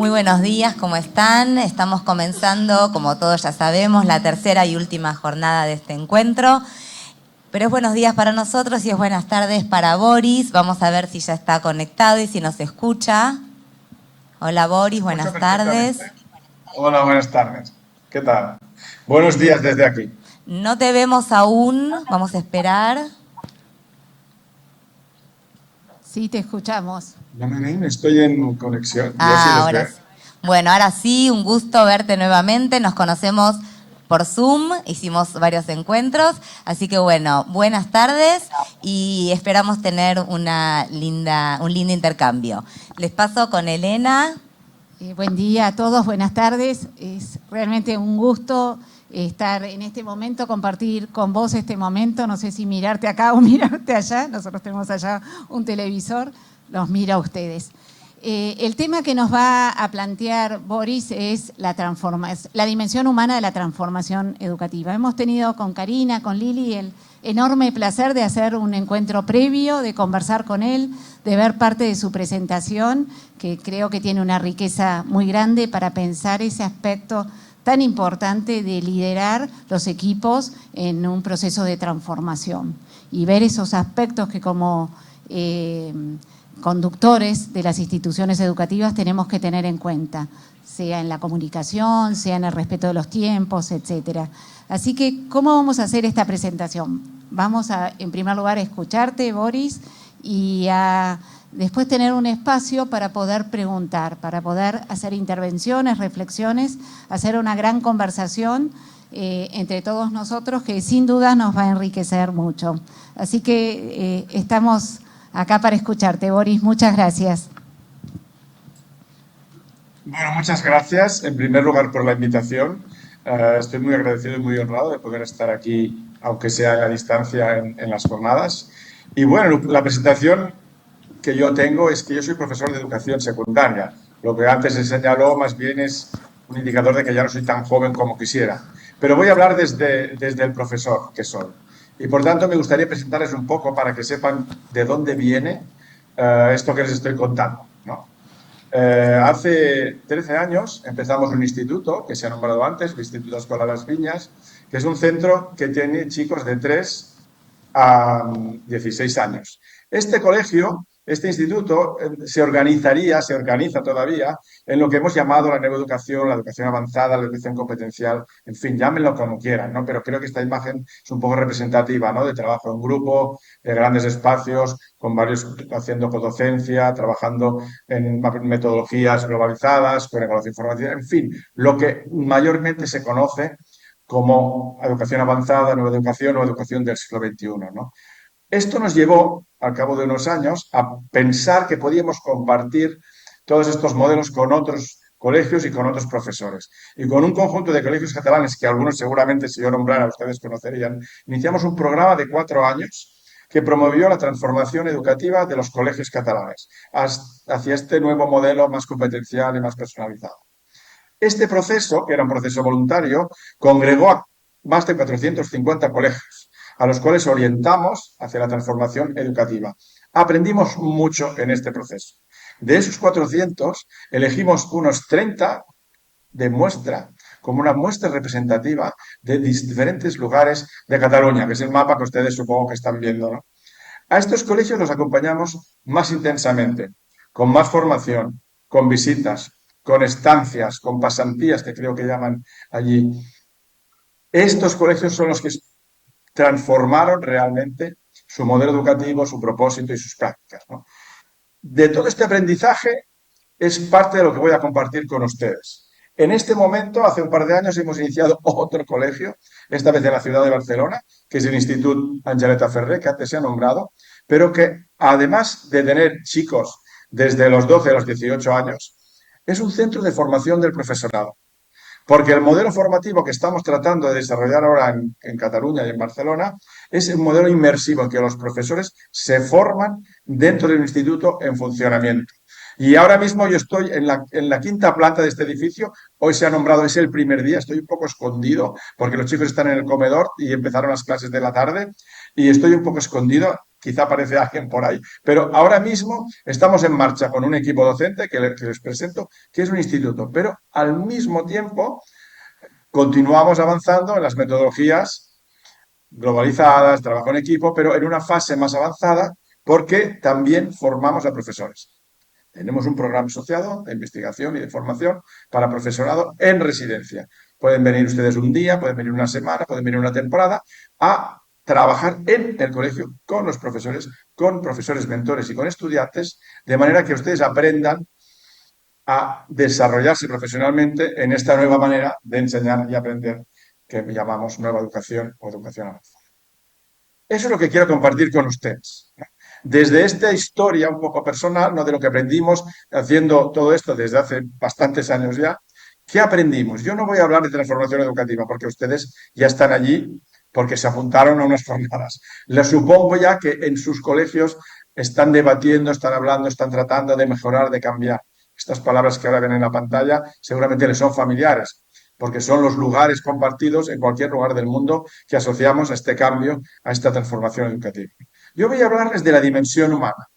Muy buenos días, ¿cómo están? Estamos comenzando, como todos ya sabemos, la tercera y última jornada de este encuentro. Pero es buenos días para nosotros y es buenas tardes para Boris. Vamos a ver si ya está conectado y si nos escucha. Hola Boris, buenas tardes. Hola, buenas tardes. ¿Qué tal? Buenos días desde aquí. No te vemos aún, vamos a esperar. Sí, te escuchamos. No me ven, estoy en conexión. Yo sí les Ahora veo. sí. Bueno, ahora sí, un gusto verte nuevamente. Nos conocemos por Zoom, hicimos varios encuentros, así que bueno, buenas tardes y esperamos tener un lindo intercambio. Les paso con Elena. Buen día a todos, buenas tardes. Es realmente un gusto estar en este momento, compartir con vos este momento. No sé si mirarte acá o mirarte allá. Nosotros tenemos allá un televisor, los mira a ustedes. El tema que nos va a plantear Boris es la dimensión humana de la transformación educativa. Hemos tenido con Karina, con Lili, el enorme placer de hacer un encuentro previo, de conversar con él, de ver parte de su presentación, que creo que tiene una riqueza muy grande para pensar ese aspecto tan importante de liderar los equipos en un proceso de transformación y ver esos aspectos que como conductores de las instituciones educativas tenemos que tener en cuenta, sea en la comunicación, sea en el respeto de los tiempos, etcétera. Así que, ¿cómo vamos a hacer esta presentación? Vamos a, en primer lugar, a escucharte, Boris, y a después tener un espacio para poder preguntar, para poder hacer intervenciones, reflexiones, hacer una gran conversación entre todos nosotros que sin duda nos va a enriquecer mucho. Así que estamos acá para escucharte, Boris. Muchas gracias. Bueno, muchas gracias en primer lugar por la invitación. Estoy muy agradecido y muy honrado de poder estar aquí, aunque sea a distancia, en las jornadas. Y bueno, la presentación que yo tengo es que yo soy profesor de educación secundaria. Lo que antes se señaló más bien es un indicador de que ya no soy tan joven como quisiera. Pero voy a hablar desde el profesor que soy. Y por tanto me gustaría presentarles un poco para que sepan de dónde viene esto que les estoy contando, ¿no? Hace 13 años empezamos un instituto que se ha nombrado antes, el Instituto Escolar Las Viñas, que es un centro que tiene chicos de 3 a 16 años. Este colegio, este instituto, se organiza todavía en lo que hemos llamado la nueva educación, la educación avanzada, la educación competencial, en fin, llámenlo como quieran, ¿no? Pero creo que esta imagen es un poco representativa, ¿no? De trabajo en grupo, de grandes espacios, con varios haciendo codocencia, trabajando en metodologías globalizadas, con evaluación informativa, en fin, lo que mayormente se conoce como educación avanzada, nueva educación o educación del siglo XXI, ¿no? Esto nos llevó, al cabo de unos años, a pensar que podíamos compartir todos estos modelos con otros colegios y con otros profesores. Y con un conjunto de colegios catalanes, que algunos seguramente, si yo nombrara, ustedes conocerían, iniciamos un programa de 4 años que promovió la transformación educativa de los colegios catalanes hacia este nuevo modelo más competencial y más personalizado. Este proceso, que era un proceso voluntario, congregó a más de 450 colegios, a los cuales orientamos hacia la transformación educativa. Aprendimos mucho en este proceso. De esos 400, elegimos unos 30 de muestra, como una muestra representativa de diferentes lugares de Cataluña, que es el mapa que ustedes supongo que están viendo, ¿no? A estos colegios los acompañamos más intensamente, con más formación, con visitas, con estancias, con pasantías, que creo que llaman allí. Estos colegios son los que transformaron realmente su modelo educativo, su propósito y sus prácticas, ¿no? De todo este aprendizaje es parte de lo que voy a compartir con ustedes. En este momento, hace un par de años, hemos iniciado otro colegio, esta vez en la ciudad de Barcelona, que es el Instituto Angeleta Ferrer, que antes se ha nombrado, pero que además de tener chicos desde los 12 a los 18 años, es un centro de formación del profesorado. Porque el modelo formativo que estamos tratando de desarrollar ahora en Cataluña y en Barcelona es un modelo inmersivo en que los profesores se forman dentro del instituto en funcionamiento. Y ahora mismo yo estoy en la quinta planta de este edificio. Hoy se ha nombrado, es el primer día, estoy un poco escondido porque los chicos están en el comedor y empezaron las clases de la tarde y estoy un poco escondido quizá aparece alguien por ahí. Pero ahora mismo estamos en marcha con un equipo docente que les presento, que es un instituto, pero al mismo tiempo continuamos avanzando en las metodologías globalizadas, trabajo en equipo, pero en una fase más avanzada porque también formamos a profesores. Tenemos un programa asociado de investigación y de formación para profesorado en residencia. Pueden venir ustedes un día, pueden venir una semana, pueden venir una temporada a trabajar en el colegio con profesores mentores y con estudiantes, de manera que ustedes aprendan a desarrollarse profesionalmente en esta nueva manera de enseñar y aprender que llamamos nueva educación o educación avanzada. Eso es lo que quiero compartir con ustedes. Desde esta historia un poco personal, ¿no? De lo que aprendimos haciendo todo esto desde hace bastantes años ya, ¿qué aprendimos? Yo no voy a hablar de transformación educativa porque ustedes ya están allí porque se apuntaron a unas jornadas. Les supongo ya que en sus colegios están debatiendo, están hablando, están tratando de mejorar, de cambiar. Estas palabras que ahora ven en la pantalla seguramente les son familiares, porque son los lugares compartidos en cualquier lugar del mundo que asociamos a este cambio, a esta transformación educativa. Yo voy a hablarles de la dimensión humana,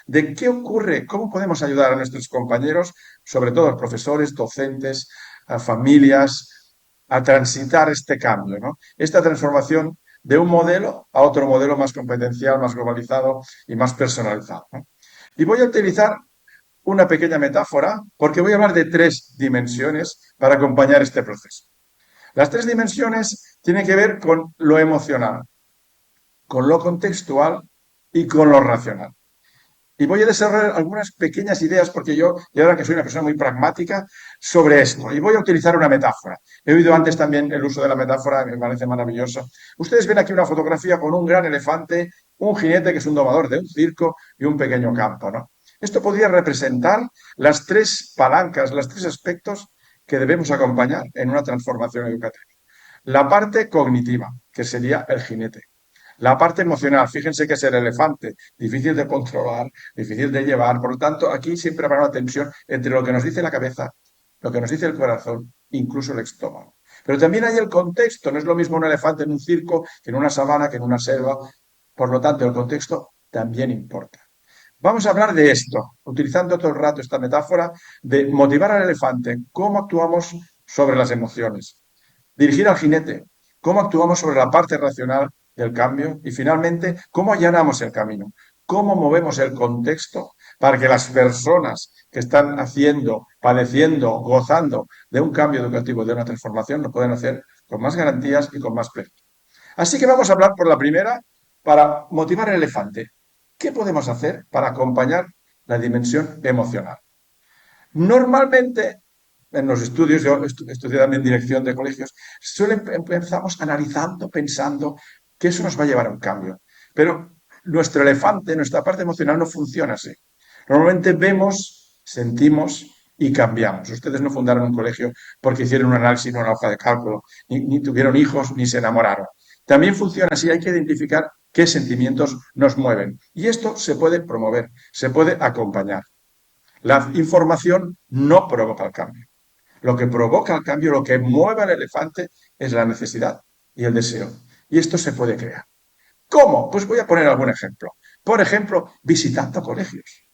de qué ocurre, cómo podemos ayudar a nuestros compañeros, sobre todo a profesores, docentes, a familias, a transitar este cambio, ¿no? Esta transformación de un modelo a otro modelo más competencial, más globalizado y más personalizado, ¿no? Y voy a utilizar una pequeña metáfora porque voy a hablar de 3 dimensiones para acompañar este proceso. Las 3 dimensiones tienen que ver con lo emocional, con lo contextual y con lo racional. Y voy a desarrollar algunas pequeñas ideas porque yo, y ahora que soy una persona muy pragmática, sobre esto. Y voy a utilizar una metáfora. He oído antes también el uso de la metáfora, me parece maravilloso. Ustedes ven aquí una fotografía con un gran elefante, un jinete que es un domador de un circo y un pequeño campo, ¿no? Esto podría representar las 3 palancas, los 3 aspectos que debemos acompañar en una transformación educativa. La parte cognitiva, que sería el jinete. La parte emocional, fíjense que es el elefante, difícil de controlar, difícil de llevar. Por lo tanto, aquí siempre habrá una tensión entre lo que nos dice la cabeza, lo que nos dice el corazón, incluso el estómago. Pero también hay el contexto. No es lo mismo un elefante en un circo que en una sabana, que en una selva. Por lo tanto, el contexto también importa. Vamos a hablar de esto, utilizando todo el rato esta metáfora de motivar al elefante, cómo actuamos sobre las emociones. Dirigir al jinete, cómo actuamos sobre la parte racional del cambio y finalmente cómo allanamos el camino, cómo movemos el contexto para que las personas que están haciendo, padeciendo, gozando de un cambio educativo, de una transformación, lo puedan hacer con más garantías y con más plenitud. Así que vamos a hablar por la primera para motivar al elefante. ¿Qué podemos hacer para acompañar la dimensión emocional? Normalmente, en los estudios, yo estudié también dirección de colegios, empezamos analizando, pensando que eso nos va a llevar a un cambio. Pero nuestro elefante, nuestra parte emocional no funciona así. Normalmente vemos, sentimos y cambiamos. Ustedes no fundaron un colegio porque hicieron un análisis en una hoja de cálculo, ni tuvieron hijos, ni se enamoraron. También funciona así, hay que identificar qué sentimientos nos mueven. Y esto se puede promover, se puede acompañar. La información no provoca el cambio. Lo que provoca el cambio, lo que mueve al elefante es la necesidad y el deseo. Y esto se puede crear. ¿Cómo? Pues voy a poner algún ejemplo. Por ejemplo, visitando colegios.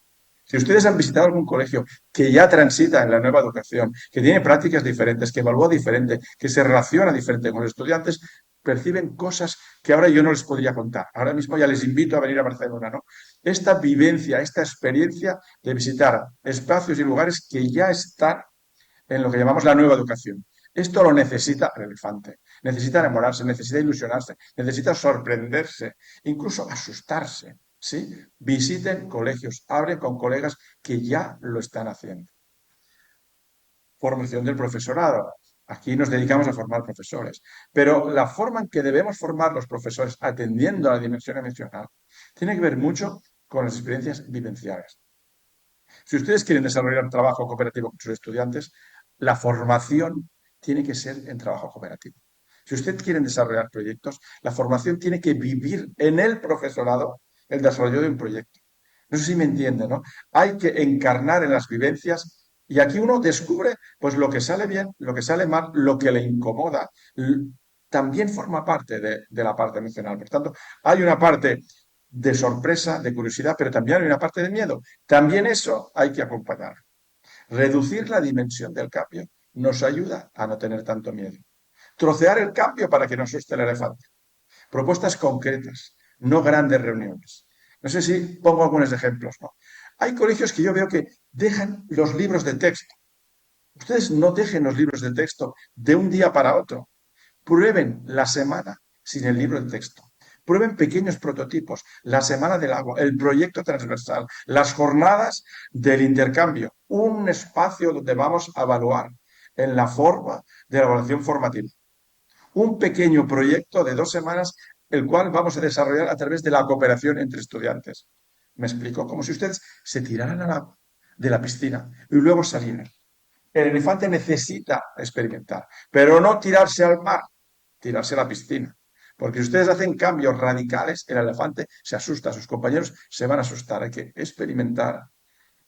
Si ustedes han visitado algún colegio que ya transita en la nueva educación, que tiene prácticas diferentes, que evalúa diferente, que se relaciona diferente con los estudiantes, perciben cosas que ahora yo no les podría contar. Ahora mismo ya les invito a venir a Barcelona, ¿no? Esta vivencia, esta experiencia de visitar espacios y lugares que ya están en lo que llamamos la nueva educación. Esto lo necesita el elefante. Necesita enamorarse, necesita ilusionarse, necesita sorprenderse, incluso asustarse. ¿Sí? Visiten colegios, hablen con colegas que ya lo están haciendo. Formación del profesorado. Aquí nos dedicamos a formar profesores. Pero la forma en que debemos formar los profesores atendiendo a la dimensión emocional tiene que ver mucho con las experiencias vivenciales. Si ustedes quieren desarrollar un trabajo cooperativo con sus estudiantes, la formación tiene que ser en trabajo cooperativo. Si ustedes quieren desarrollar proyectos, la formación tiene que vivir en el profesorado el desarrollo de un proyecto. No sé si me entienden, ¿no? Hay que encarnar en las vivencias y aquí uno descubre pues lo que sale bien, lo que sale mal, lo que le incomoda. También forma parte de la parte emocional. Por tanto, hay una parte de sorpresa, de curiosidad, pero también hay una parte de miedo. También eso hay que acompañar. Reducir la dimensión del cambio nos ayuda a no tener tanto miedo. Trocear el cambio para que no asuste el elefante. Propuestas concretas, no grandes reuniones. No sé si pongo algunos ejemplos, ¿no? Hay colegios que yo veo que dejan los libros de texto. Ustedes no dejen los libros de texto de un día para otro. Prueben la semana sin el libro de texto. Prueben pequeños prototipos, la semana del agua, el proyecto transversal, las jornadas del intercambio, un espacio donde vamos a evaluar en la forma de la evaluación formativa. Un pequeño proyecto de 2 semanas, el cual vamos a desarrollar a través de la cooperación entre estudiantes. ¿Me explico? Como si ustedes se tiraran al agua de la piscina y luego salieran. El elefante necesita experimentar, pero no tirarse al mar, tirarse a la piscina. Porque si ustedes hacen cambios radicales, el elefante se asusta, sus compañeros se van a asustar. Hay que experimentar,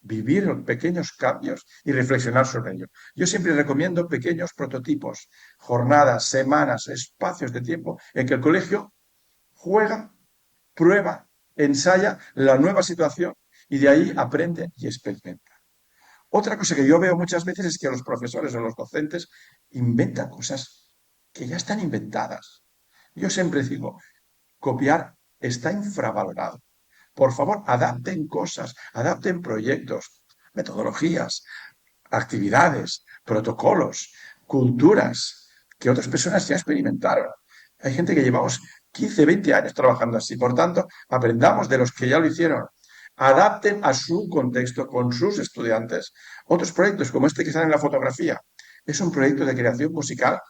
vivir pequeños cambios y reflexionar sobre ello. Yo siempre recomiendo pequeños prototipos, jornadas, semanas, espacios de tiempo en que el colegio juega, prueba, ensaya la nueva situación y de ahí aprende y experimenta. Otra cosa que yo veo muchas veces es que los profesores o los docentes inventan cosas que ya están inventadas. Yo siempre digo, copiar está infravalorado. Por favor, adapten cosas, adapten proyectos, metodologías, actividades, protocolos, culturas que otras personas ya experimentaron. Hay gente que llevamos 15, 20 años trabajando así. Por tanto, aprendamos de los que ya lo hicieron. Adapten a su contexto con sus estudiantes. Otros proyectos como este que sale en la fotografía. Es un proyecto de creación musical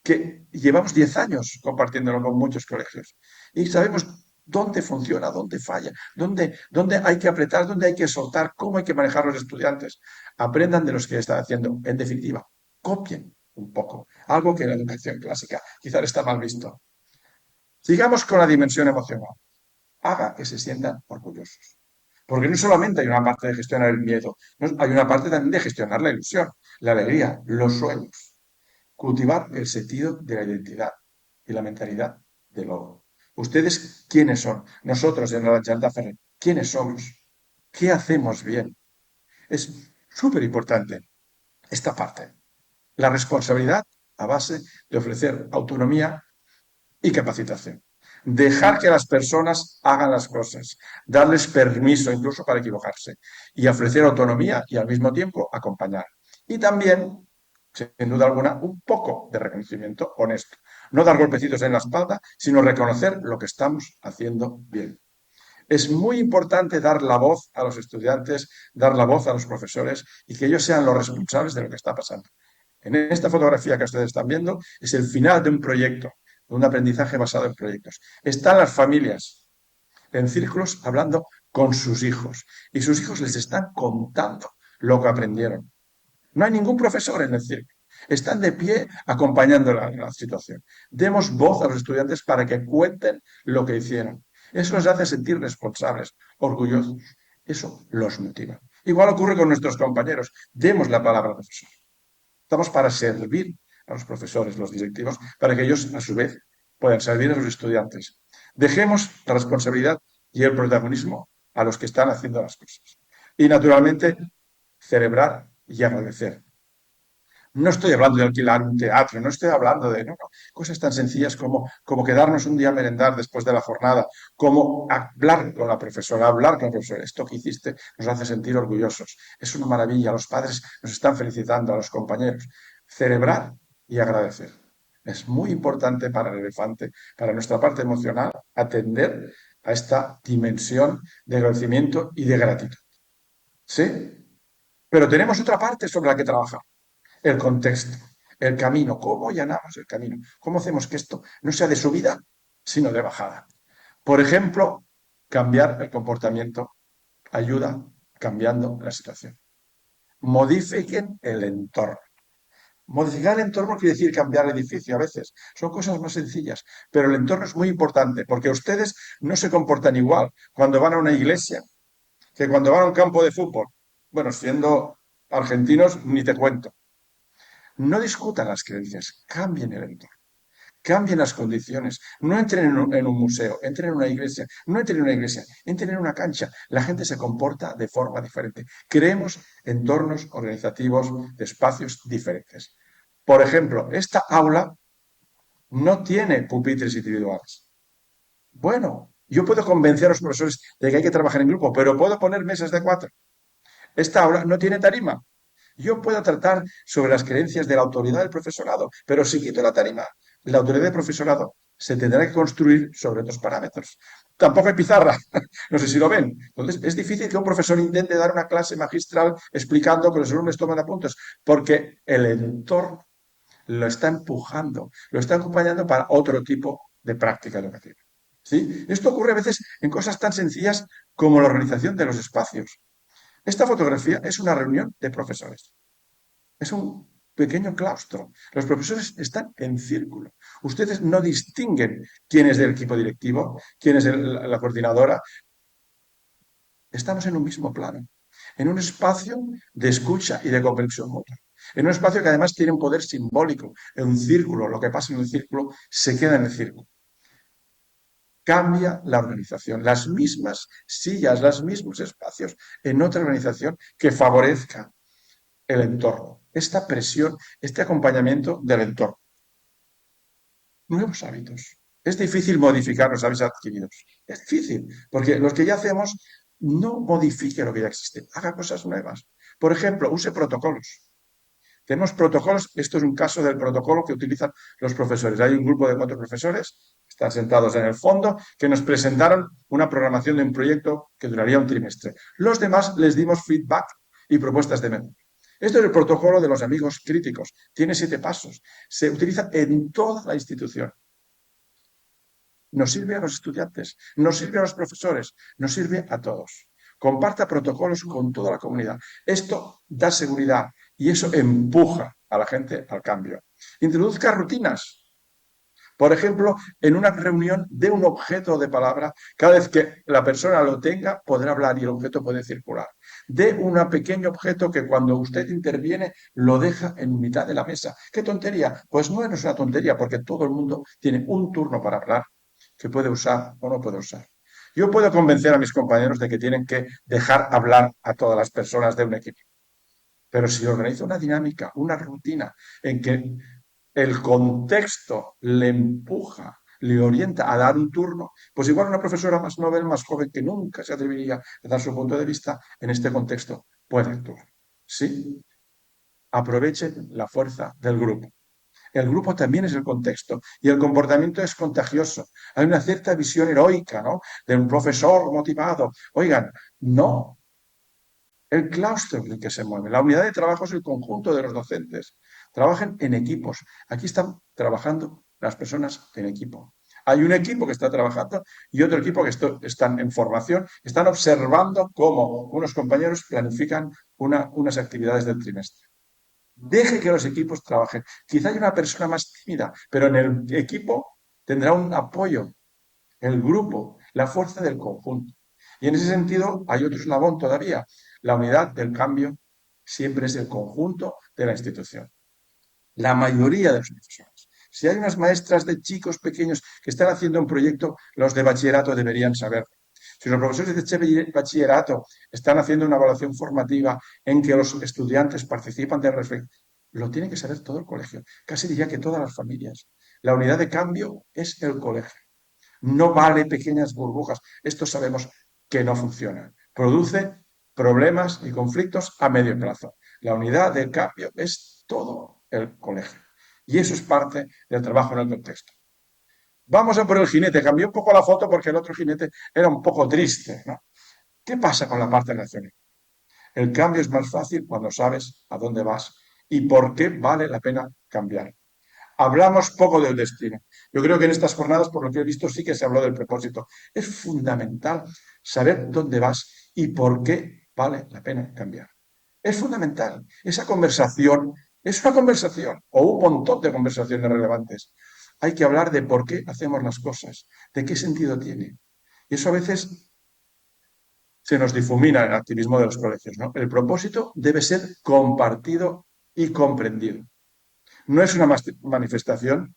que llevamos 10 años compartiéndolo con muchos colegios. Y sabemos dónde funciona, dónde falla, dónde hay que apretar, dónde hay que soltar, cómo hay que manejar los estudiantes. Aprendan de los que están haciendo. En definitiva, copien un poco. Algo que en la educación clásica quizás está mal visto. Sigamos con la dimensión emocional. Haga que se sientan orgullosos. Porque no solamente hay una parte de gestionar el miedo, hay una parte también de gestionar la ilusión, la alegría, los sueños. Cultivar el sentido de la identidad y la mentalidad de logro. ¿Ustedes quiénes son? Nosotros en la Charla Ferrer, ¿quiénes somos? ¿Qué hacemos bien? Es súper importante esta parte. La responsabilidad a base de ofrecer autonomía y capacitación. Dejar que las personas hagan las cosas, darles permiso incluso para equivocarse y ofrecer autonomía y al mismo tiempo acompañar. Y también, sin duda alguna, un poco de reconocimiento honesto. No dar golpecitos en la espalda, sino reconocer lo que estamos haciendo bien. Es muy importante dar la voz a los estudiantes, dar la voz a los profesores y que ellos sean los responsables de lo que está pasando. En esta fotografía que ustedes están viendo es el final de un proyecto, de un aprendizaje basado en proyectos. Están las familias en círculos hablando con sus hijos y sus hijos les están contando lo que aprendieron. No hay ningún profesor en el círculo. Están de pie acompañando la situación. Demos voz a los estudiantes para que cuenten lo que hicieron. Eso los hace sentir responsables, orgullosos. Eso los motiva. Igual ocurre con nuestros compañeros. Demos la palabra al profesor. Estamos para servir a los profesores, los directivos, para que ellos, a su vez, puedan servir a los estudiantes. Dejemos la responsabilidad y el protagonismo a los que están haciendo las cosas. Y, naturalmente, celebrar y agradecer. No estoy hablando de alquilar un teatro, no estoy hablando de cosas tan sencillas como quedarnos un día a merendar después de la jornada, como hablar con la profesora, hablar con el profesor. Esto que hiciste nos hace sentir orgullosos. Es una maravilla. Los padres nos están felicitando, a los compañeros. Celebrar y agradecer. Es muy importante para el elefante, para nuestra parte emocional, atender a esta dimensión de agradecimiento y de gratitud. ¿Sí? Pero tenemos otra parte sobre la que trabajar. El contexto, el camino, cómo allanamos el camino, cómo hacemos que esto no sea de subida, sino de bajada. Por ejemplo, cambiar el comportamiento ayuda cambiando la situación. Modifiquen el entorno. Modificar el entorno quiere decir cambiar el edificio a veces. Son cosas más sencillas, pero el entorno es muy importante porque ustedes no se comportan igual cuando van a una iglesia que cuando van a un campo de fútbol. Bueno, siendo argentinos, ni te cuento. No discutan las creencias, cambien el entorno. Cambien las condiciones. No entren en un museo, entren en una iglesia. No entren en una iglesia, entren en una cancha. La gente se comporta de forma diferente. Creemos entornos organizativos de espacios diferentes. Por ejemplo, esta aula no tiene pupitres individuales. Bueno, yo puedo convencer a los profesores de que hay que trabajar en grupo, pero puedo poner mesas de 4. Esta aula no tiene tarima. Yo puedo tratar sobre las creencias de la autoridad del profesorado, pero si quito la tarima, la autoridad del profesorado se tendrá que construir sobre otros parámetros. Tampoco hay pizarra, no sé si lo ven. Entonces, es difícil que un profesor intente dar una clase magistral explicando que los alumnos toman apuntes, porque el entorno lo está empujando, lo está acompañando para otro tipo de práctica educativa. ¿Sí? Esto ocurre a veces en cosas tan sencillas como la organización de los espacios. Esta fotografía es una reunión de profesores. Es un pequeño claustro. Los profesores están en círculo. Ustedes no distinguen quién es del equipo directivo, quién es la coordinadora. Estamos en un mismo plano, en un espacio de escucha y de comprensión mutua. En un espacio que además tiene un poder simbólico, en un círculo. Lo que pasa en el círculo se queda en el círculo. Cambia la organización, las mismas sillas, los mismos espacios en otra organización que favorezca el entorno, esta presión, este acompañamiento del entorno. Nuevos hábitos. Es difícil modificar los hábitos adquiridos. Es difícil, porque los que ya hacemos, no modifique lo que ya existe, haga cosas nuevas. Por ejemplo, use protocolos. Tenemos protocolos, esto es un caso del protocolo que utilizan los profesores. Hay un grupo de 4 profesores, están sentados en el fondo, que nos presentaron una programación de un proyecto que duraría un trimestre. Los demás les dimos feedback y propuestas de mejora. Esto es el protocolo de los amigos críticos. Tiene 7 pasos. Se utiliza en toda la institución. Nos sirve a los estudiantes, nos sirve a los profesores, nos sirve a todos. Comparta protocolos con toda la comunidad. Esto da seguridad y eso empuja a la gente al cambio. Introduzca rutinas. Por ejemplo, en una reunión de un objeto de palabra, cada vez que la persona lo tenga, podrá hablar y el objeto puede circular. De un pequeño objeto que cuando usted interviene lo deja en mitad de la mesa. ¿Qué tontería? Pues no es una tontería porque todo el mundo tiene un turno para hablar que puede usar o no puede usar. Yo puedo convencer a mis compañeros de que tienen que dejar hablar a todas las personas de un equipo. Pero si organizo una dinámica, una rutina en que el contexto le empuja, le orienta a dar un turno, pues igual una profesora más novel, más joven, que nunca se atrevería a dar su punto de vista, en este contexto puede actuar. ¿Sí? Aprovechen la fuerza del grupo. El grupo también es el contexto y el comportamiento es contagioso. Hay una cierta visión heroica, ¿no? De un profesor motivado. Oigan, no. El claustro es el que se mueve. La unidad de trabajo es el conjunto de los docentes. Trabajan en equipos. Aquí están trabajando las personas en equipo. Hay un equipo que está trabajando y otro equipo que están en formación, están observando cómo unos compañeros planifican unas actividades del trimestre. Deje que los equipos trabajen. Quizá haya una persona más tímida, pero en el equipo tendrá un apoyo, el grupo, la fuerza del conjunto. Y en ese sentido hay otro eslabón todavía. La unidad del cambio siempre es el conjunto de la institución. La mayoría de los profesores. Si hay unas maestras de chicos pequeños que están haciendo un proyecto, los de bachillerato deberían saberlo. Si los profesores de bachillerato están haciendo una evaluación formativa en que los estudiantes participan de reflexión, lo tiene que saber todo el colegio. Casi diría que todas las familias. La unidad de cambio es el colegio. No vale pequeñas burbujas. Esto sabemos que no funciona. Produce problemas y conflictos a medio plazo. La unidad de cambio es todo el colegio. Y eso es parte del trabajo en el contexto. Vamos a por el jinete. Cambié un poco la foto porque el otro jinete era un poco triste, ¿no? ¿Qué pasa con la parte nacional? El cambio es más fácil cuando sabes a dónde vas y por qué vale la pena cambiar. Hablamos poco del destino. Yo creo que en estas jornadas, por lo que he visto, sí que se habló del propósito. Es fundamental saber dónde vas y por qué vale la pena cambiar. Es fundamental. Esa conversación es una conversación o un montón de conversaciones relevantes. Hay que hablar de por qué hacemos las cosas, de qué sentido tiene. Y eso a veces se nos difumina en el activismo de los colegios, ¿no? El propósito debe ser compartido y comprendido. No es una manifestación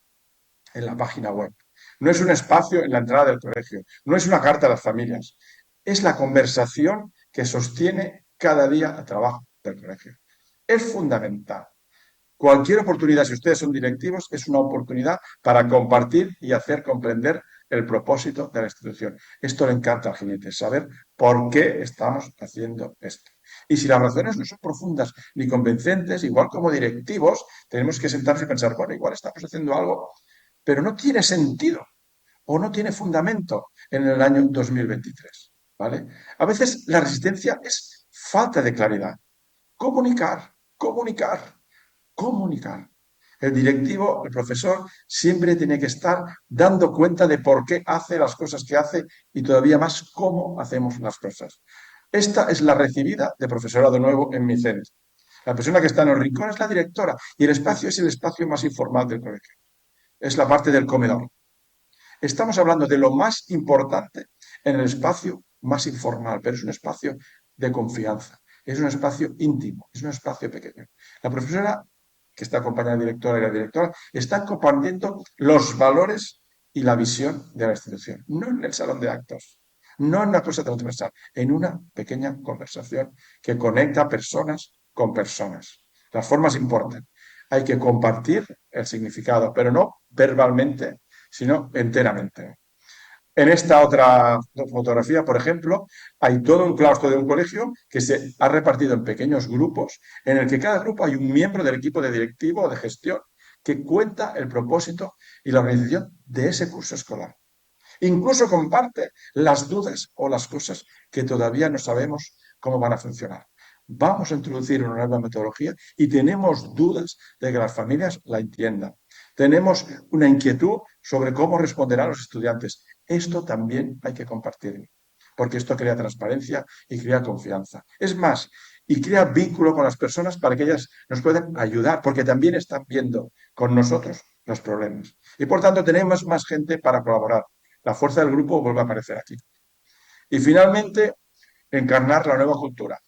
en la página web. No es un espacio en la entrada del colegio. No es una carta a las familias. Es la conversación que sostiene cada día el trabajo del colegio. Es fundamental. Cualquier oportunidad, si ustedes son directivos, es una oportunidad para compartir y hacer comprender el propósito de la institución. Esto le encanta al jinete, saber por qué estamos haciendo esto. Y si las razones no son profundas ni convincentes, igual como directivos, tenemos que sentarse y pensar, bueno, igual estamos haciendo algo, pero no tiene sentido o no tiene fundamento en el año 2023. ¿Vale? A veces la resistencia es falta de claridad. Comunicar, comunicar, comunicar. El directivo, el profesor, siempre tiene que estar dando cuenta de por qué hace las cosas que hace y todavía más cómo hacemos las cosas. Esta es la recibida de profesorado nuevo en mi centro. La persona que está en el rincón es la directora y el espacio es el espacio más informal del colegio. Es la parte del comedor. Estamos hablando de lo más importante en el espacio más informal, pero es un espacio de confianza, es un espacio íntimo, es un espacio pequeño. La profesora que está acompañada de la directora y la directora están compartiendo los valores y la visión de la institución, no en el salón de actos, no en una cosa transversal, en una pequeña conversación que conecta personas con personas. Las formas importan. Hay que compartir el significado, pero no verbalmente, sino enteramente. En esta otra fotografía, por ejemplo, hay todo un claustro de un colegio que se ha repartido en pequeños grupos, en el que cada grupo hay un miembro del equipo de directivo o de gestión que cuenta el propósito y la organización de ese curso escolar. Incluso comparte las dudas o las cosas que todavía no sabemos cómo van a funcionar. Vamos a introducir una nueva metodología y tenemos dudas de que las familias la entiendan. Tenemos una inquietud sobre cómo responderán los estudiantes. Esto también hay que compartirlo, porque esto crea transparencia y crea confianza. Es más, y crea vínculo con las personas para que ellas nos puedan ayudar, porque también están viendo con nosotros los problemas. Y por tanto tenemos más gente para colaborar. La fuerza del grupo vuelve a aparecer aquí. Y finalmente, encarnar la nueva cultura.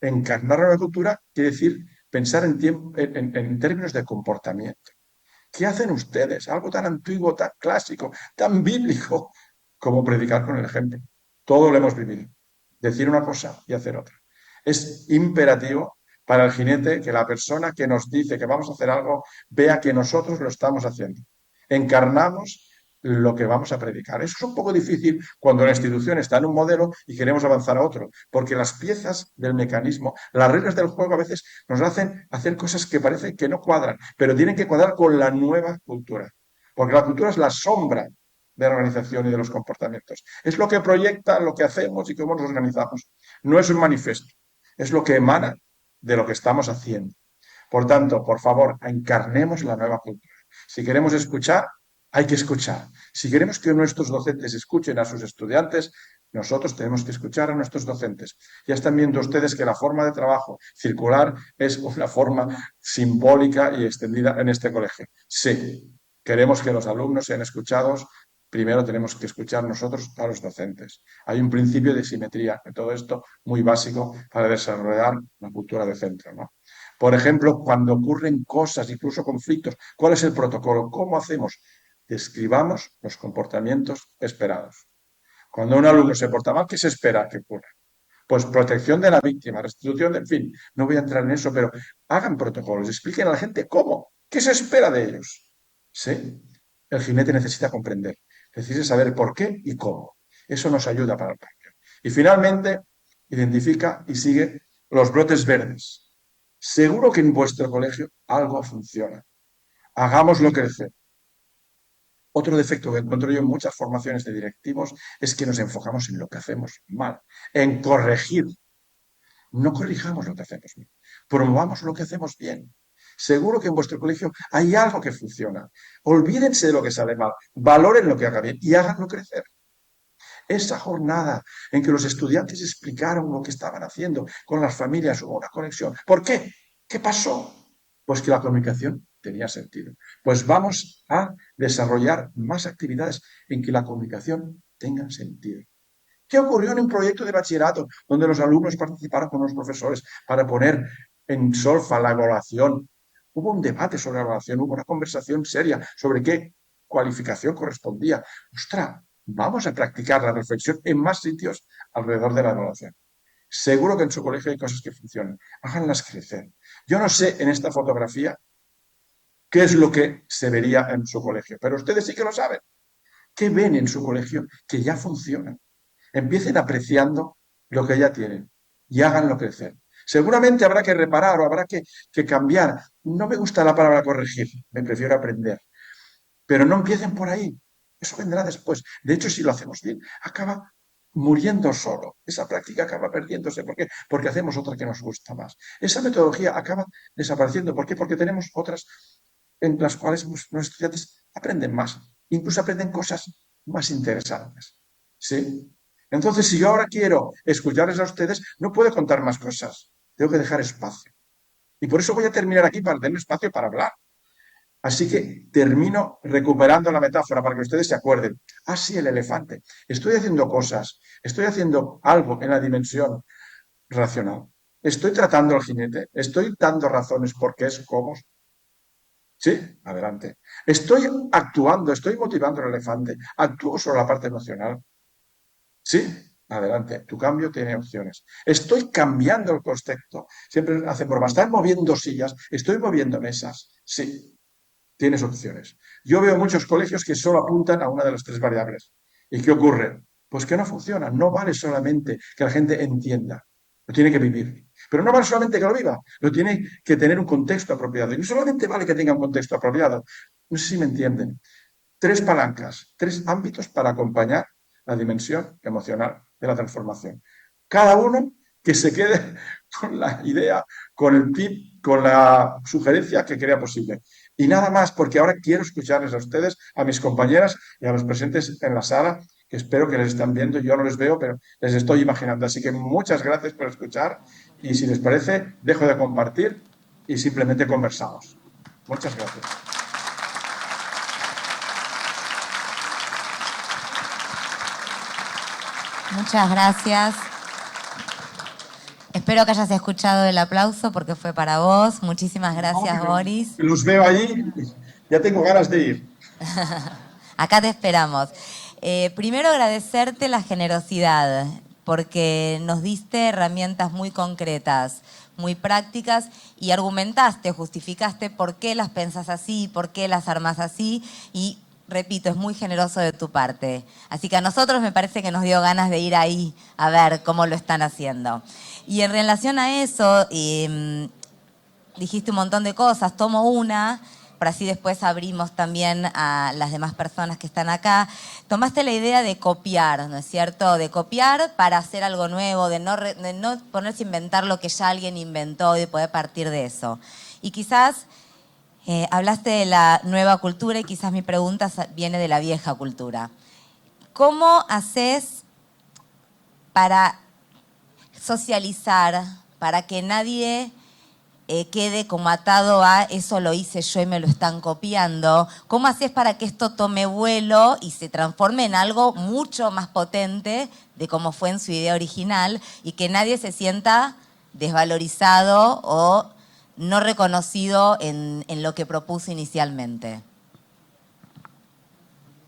Encarnar la nueva cultura quiere decir pensar en términos de comportamiento. ¿Qué hacen ustedes? Algo tan antiguo, tan clásico, tan bíblico como predicar con el ejemplo. Todo lo hemos vivido. Decir una cosa y hacer otra. Es imperativo para el jinete que la persona que nos dice que vamos a hacer algo vea que nosotros lo estamos haciendo. Encarnamos lo que vamos a predicar. Eso es un poco difícil cuando la institución está en un modelo y queremos avanzar a otro, porque las piezas del mecanismo, las reglas del juego a veces nos hacen hacer cosas que parece que no cuadran, pero tienen que cuadrar con la nueva cultura, porque la cultura es la sombra de la organización y de los comportamientos. Es lo que proyecta lo que hacemos y cómo nos organizamos. No es un manifiesto, es lo que emana de lo que estamos haciendo. Por tanto, por favor, encarnemos la nueva cultura. Si queremos escuchar, hay que escuchar. Si queremos que nuestros docentes escuchen a sus estudiantes, nosotros tenemos que escuchar a nuestros docentes. Ya están viendo ustedes que la forma de trabajo circular es una forma simbólica y extendida en este colegio. Sí, queremos que los alumnos sean escuchados. Primero tenemos que escuchar nosotros a los docentes. Hay un principio de simetría en todo esto muy básico para desarrollar una cultura de centro, ¿no? Por ejemplo, cuando ocurren cosas, incluso conflictos, ¿cuál es el protocolo? ¿Cómo hacemos? Describamos los comportamientos esperados. Cuando un alumno se porta mal, ¿qué se espera que ocurra? Pues protección de la víctima, restitución del fin. No voy a entrar en eso, pero hagan protocolos, expliquen a la gente cómo, qué se espera de ellos. Sí, el jinete necesita comprender, necesita saber por qué y cómo. Eso nos ayuda para el cambio. Y finalmente, identifica y sigue los brotes verdes. Seguro que en vuestro colegio algo funciona. Hagámoslo crecer. Otro defecto que encuentro yo en muchas formaciones de directivos es que nos enfocamos en lo que hacemos mal, en corregir. No corrijamos lo que hacemos mal, promovamos lo que hacemos bien. Seguro que en vuestro colegio hay algo que funciona. Olvídense de lo que sale mal, valoren lo que haga bien y háganlo crecer. Esa jornada en que los estudiantes explicaron lo que estaban haciendo con las familias, hubo una conexión. ¿Por qué? ¿Qué pasó? Pues que la comunicación tenía sentido. Pues vamos a desarrollar más actividades en que la comunicación tenga sentido. ¿Qué ocurrió en un proyecto de bachillerato donde los alumnos participaron con los profesores para poner en solfa la evaluación hubo un debate sobre la evaluación, hubo una conversación seria sobre qué cualificación correspondía. ¡Ostras! Vamos a practicar la reflexión en más sitios alrededor de la evaluación. Seguro que en su colegio hay cosas que funcionan. Háganlas crecer. Yo no sé en esta fotografía qué es lo que se vería en su colegio, pero ustedes sí que lo saben. ¿Qué ven en su colegio que ya funciona? Empiecen apreciando lo que ya tienen y háganlo crecer. Seguramente habrá que reparar o habrá que cambiar. No me gusta la palabra corregir, me prefiero aprender. Pero no empiecen por ahí. Eso vendrá después. De hecho, si lo hacemos bien, acaba muriendo solo. Esa práctica acaba perdiéndose. ¿Por qué? Porque hacemos otra que nos gusta más. Esa metodología acaba desapareciendo. ¿Por qué? Porque tenemos otras en las cuales los estudiantes aprenden más. Incluso aprenden cosas más interesantes. ¿Sí? Entonces, si yo ahora quiero escucharles a ustedes, no puedo contar más cosas. Tengo que dejar espacio. Y por eso voy a terminar aquí para tener espacio para hablar. Así que termino recuperando la metáfora para que ustedes se acuerden. Ah, sí, el elefante. Estoy haciendo cosas, estoy haciendo algo en la dimensión racional. Estoy tratando al jinete, estoy dando razones porque es como. Sí, adelante. Estoy actuando, estoy motivando al elefante. Actúo sobre la parte emocional. Sí, adelante. Tu cambio tiene opciones. Estoy cambiando el concepto. Siempre hacen bromas. Están moviendo sillas, estoy moviendo mesas. Sí. Tienes opciones. Yo veo muchos colegios que solo apuntan a una de las tres variables. ¿Y qué ocurre? Pues que no funciona. No vale solamente que la gente entienda. Lo tiene que vivir. Pero no vale solamente que lo viva. Lo tiene que tener un contexto apropiado. Y no solamente vale que tenga un contexto apropiado. No sé si me entienden. Tres palancas, tres ámbitos para acompañar la dimensión emocional de la transformación. Cada uno que se quede con la idea, con el tip, con la sugerencia que crea posible. Y nada más, porque ahora quiero escucharles a ustedes, a mis compañeras y a los presentes en la sala, que espero que les están viendo. Yo no les veo, pero les estoy imaginando. Así que muchas gracias por escuchar y si les parece, dejo de compartir y simplemente conversamos. Muchas gracias. Muchas gracias. Espero que hayas escuchado el aplauso porque fue para vos. Muchísimas gracias, Boris. Los veo allí, ya tengo ganas de ir. Acá te esperamos. Primero agradecerte la generosidad porque nos diste herramientas muy concretas, muy prácticas y argumentaste, justificaste por qué las pensás así, por qué las armás así y repito, es muy generoso de tu parte. Así que a nosotros me parece que nos dio ganas de ir ahí a ver cómo lo están haciendo. Y en relación a eso, dijiste un montón de cosas, tomo una, para así después abrimos también a las demás personas que están acá. Tomaste la idea de copiar, ¿no es cierto? De copiar para hacer algo nuevo, de no ponerse a inventar lo que ya alguien inventó y de poder partir de eso. Y quizás hablaste de la nueva cultura y quizás mi pregunta viene de la vieja cultura. ¿Cómo haces para socializar, para que nadie quede como atado a eso lo hice yo y me lo están copiando? ¿Cómo haces para que esto tome vuelo y se transforme en algo mucho más potente de como fue en su idea original y que nadie se sienta desvalorizado o no reconocido en lo que propuso inicialmente?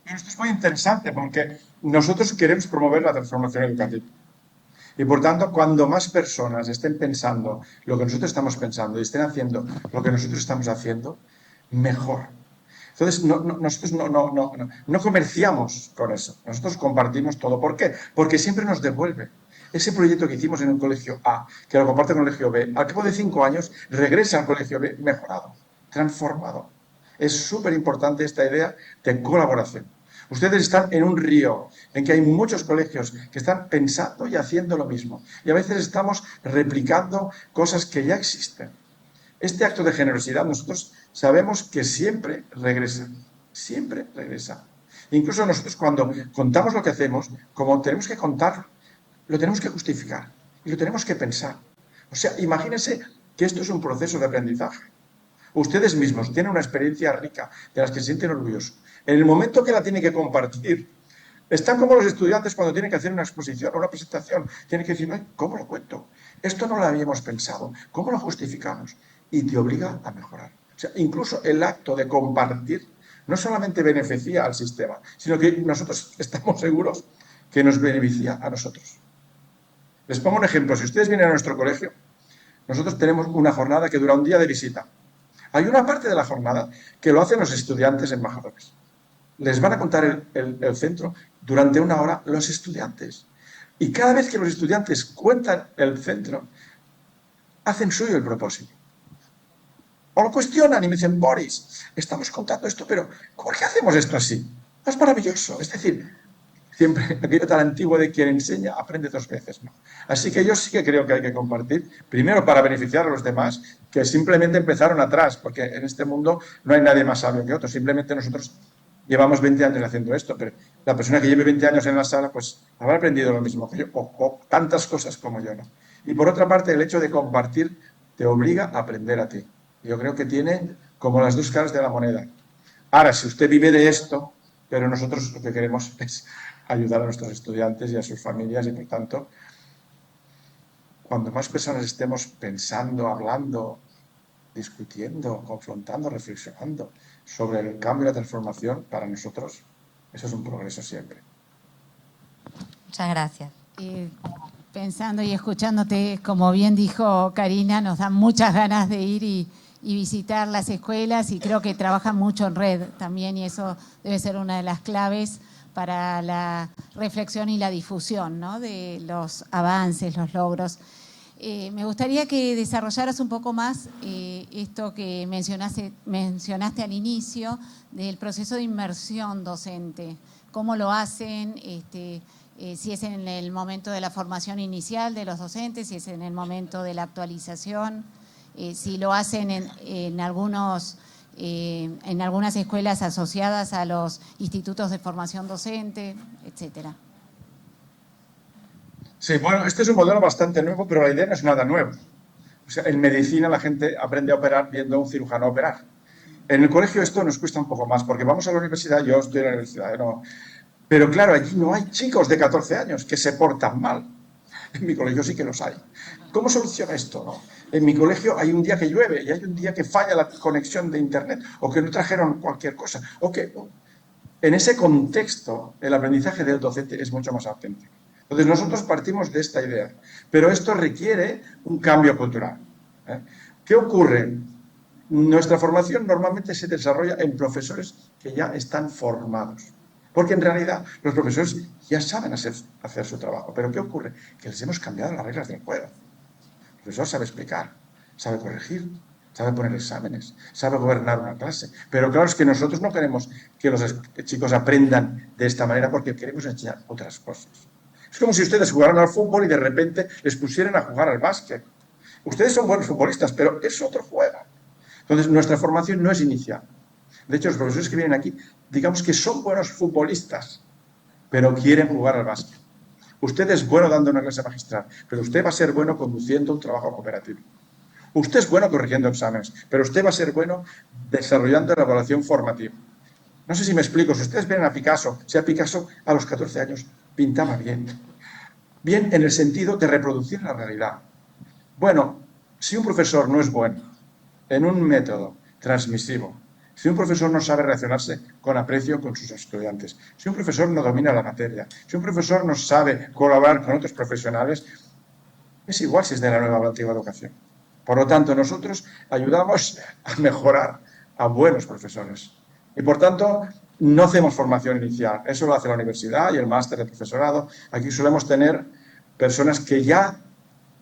Esto es muy interesante porque nosotros queremos promover la transformación educativa. Y por tanto, cuando más personas estén pensando lo que nosotros estamos pensando y estén haciendo lo que nosotros estamos haciendo, mejor. Entonces, nosotros no comerciamos con eso. Nosotros compartimos todo. ¿Por qué? Porque siempre nos devuelve. Ese proyecto que hicimos en el colegio A, que lo comparte con el colegio B, al cabo de 5 años regresa al colegio B mejorado, transformado. Es súper importante esta idea de colaboración. Ustedes están en un río en que hay muchos colegios que están pensando y haciendo lo mismo. Y a veces estamos replicando cosas que ya existen. Este acto de generosidad nosotros sabemos que siempre regresa. Siempre regresa. Incluso nosotros cuando contamos lo que hacemos, como tenemos que contarlo, lo tenemos que justificar y lo tenemos que pensar. O sea, imagínense que esto es un proceso de aprendizaje. Ustedes mismos tienen una experiencia rica de las que se sienten orgullosos. En el momento que la tienen que compartir, están como los estudiantes cuando tienen que hacer una exposición o una presentación. Tienen que decir, ¿cómo lo cuento? Esto no lo habíamos pensado. ¿Cómo lo justificamos? Y te obliga a mejorar. O sea, incluso el acto de compartir no solamente beneficia al sistema, sino que nosotros estamos seguros que nos beneficia a nosotros. Les pongo un ejemplo. Si ustedes vienen a nuestro colegio, nosotros tenemos una jornada que dura un día de visita. Hay una parte de la jornada que lo hacen los estudiantes embajadores. Les van a contar el centro durante una hora los estudiantes. Y cada vez que los estudiantes cuentan el centro, hacen suyo el propósito. O lo cuestionan y me dicen, Boris, estamos contando esto, pero ¿por qué hacemos esto así? Es maravilloso. Es decir, siempre aquello tan antiguo de quien enseña aprende 2 veces, ¿no? Así que yo sí que creo que hay que compartir, primero para beneficiar a los demás, que simplemente empezaron atrás, porque en este mundo no hay nadie más sabio que otro, simplemente nosotros llevamos 20 años haciendo esto, pero la persona que lleve 20 años en la sala, pues habrá aprendido lo mismo que yo, o tantas cosas como yo, ¿no? Y por otra parte, el hecho de compartir te obliga a aprender a ti. Yo creo que tiene como las 2 caras de la moneda. Ahora, si usted vive de esto, pero nosotros lo que queremos es ayudar a nuestros estudiantes y a sus familias y, por tanto, cuando más personas estemos pensando, hablando, discutiendo, confrontando, reflexionando sobre el cambio y la transformación, para nosotros eso es un progreso siempre. Muchas gracias. Pensando y escuchándote, como bien dijo Karina, nos dan muchas ganas de ir y visitar las escuelas, y creo que trabajan mucho en red también, y eso debe ser una de las claves para la reflexión y la difusión, ¿no?, de los avances, los logros. Me gustaría que desarrollaras un poco más esto que mencionaste al inicio del proceso de inmersión docente. ¿Cómo lo hacen? Si es en el momento de la formación inicial de los docentes, si es en el momento de la actualización, si lo hacen en algunas escuelas asociadas a los institutos de formación docente, etcétera. Sí, bueno, este es un modelo bastante nuevo, pero la idea no es nada nuevo. O sea, en medicina la gente aprende a operar viendo a un cirujano operar. En el colegio esto nos cuesta un poco más, porque vamos a la universidad, yo estoy en la universidad, no. Pero claro, allí no hay chicos de 14 años que se portan mal. En mi colegio sí que los hay. ¿Cómo soluciona esto, no? En mi colegio hay un día que llueve y hay un día que falla la conexión de internet, o que no trajeron cualquier cosa, o que... En ese contexto, el aprendizaje del docente es mucho más auténtico. Entonces, nosotros partimos de esta idea, pero esto requiere un cambio cultural. ¿Qué ocurre? Nuestra formación normalmente se desarrolla en profesores que ya están formados, porque en realidad los profesores ya saben hacer su trabajo. ¿Pero qué ocurre? Que les hemos cambiado las reglas del juego. El profesor sabe explicar, sabe corregir, sabe poner exámenes, sabe gobernar una clase. Pero claro, es que nosotros no queremos que los chicos aprendan de esta manera, porque queremos enseñar otras cosas. Es como si ustedes jugaran al fútbol y de repente les pusieran a jugar al básquet. Ustedes son buenos futbolistas, pero es otro juego. Entonces, nuestra formación no es inicial. De hecho, los profesores que vienen aquí, digamos que son buenos futbolistas, pero quieren jugar al básquet. Usted es bueno dando una clase magistral, pero usted va a ser bueno conduciendo un trabajo cooperativo. Usted es bueno corrigiendo exámenes, pero usted va a ser bueno desarrollando la evaluación formativa. No sé si me explico. Si ustedes ven a Picasso, si a Picasso a los 14 años pintaba bien. Bien en el sentido de reproducir la realidad. Bueno, si un profesor no es bueno en un método transmisivo, si un profesor no sabe relacionarse con aprecio con sus estudiantes, si un profesor no domina la materia, si un profesor no sabe colaborar con otros profesionales, es igual si es de la nueva o la antigua educación. Por lo tanto, nosotros ayudamos a mejorar a buenos profesores. Y por tanto, no hacemos formación inicial. Eso lo hace la universidad y el máster de profesorado. Aquí solemos tener personas que ya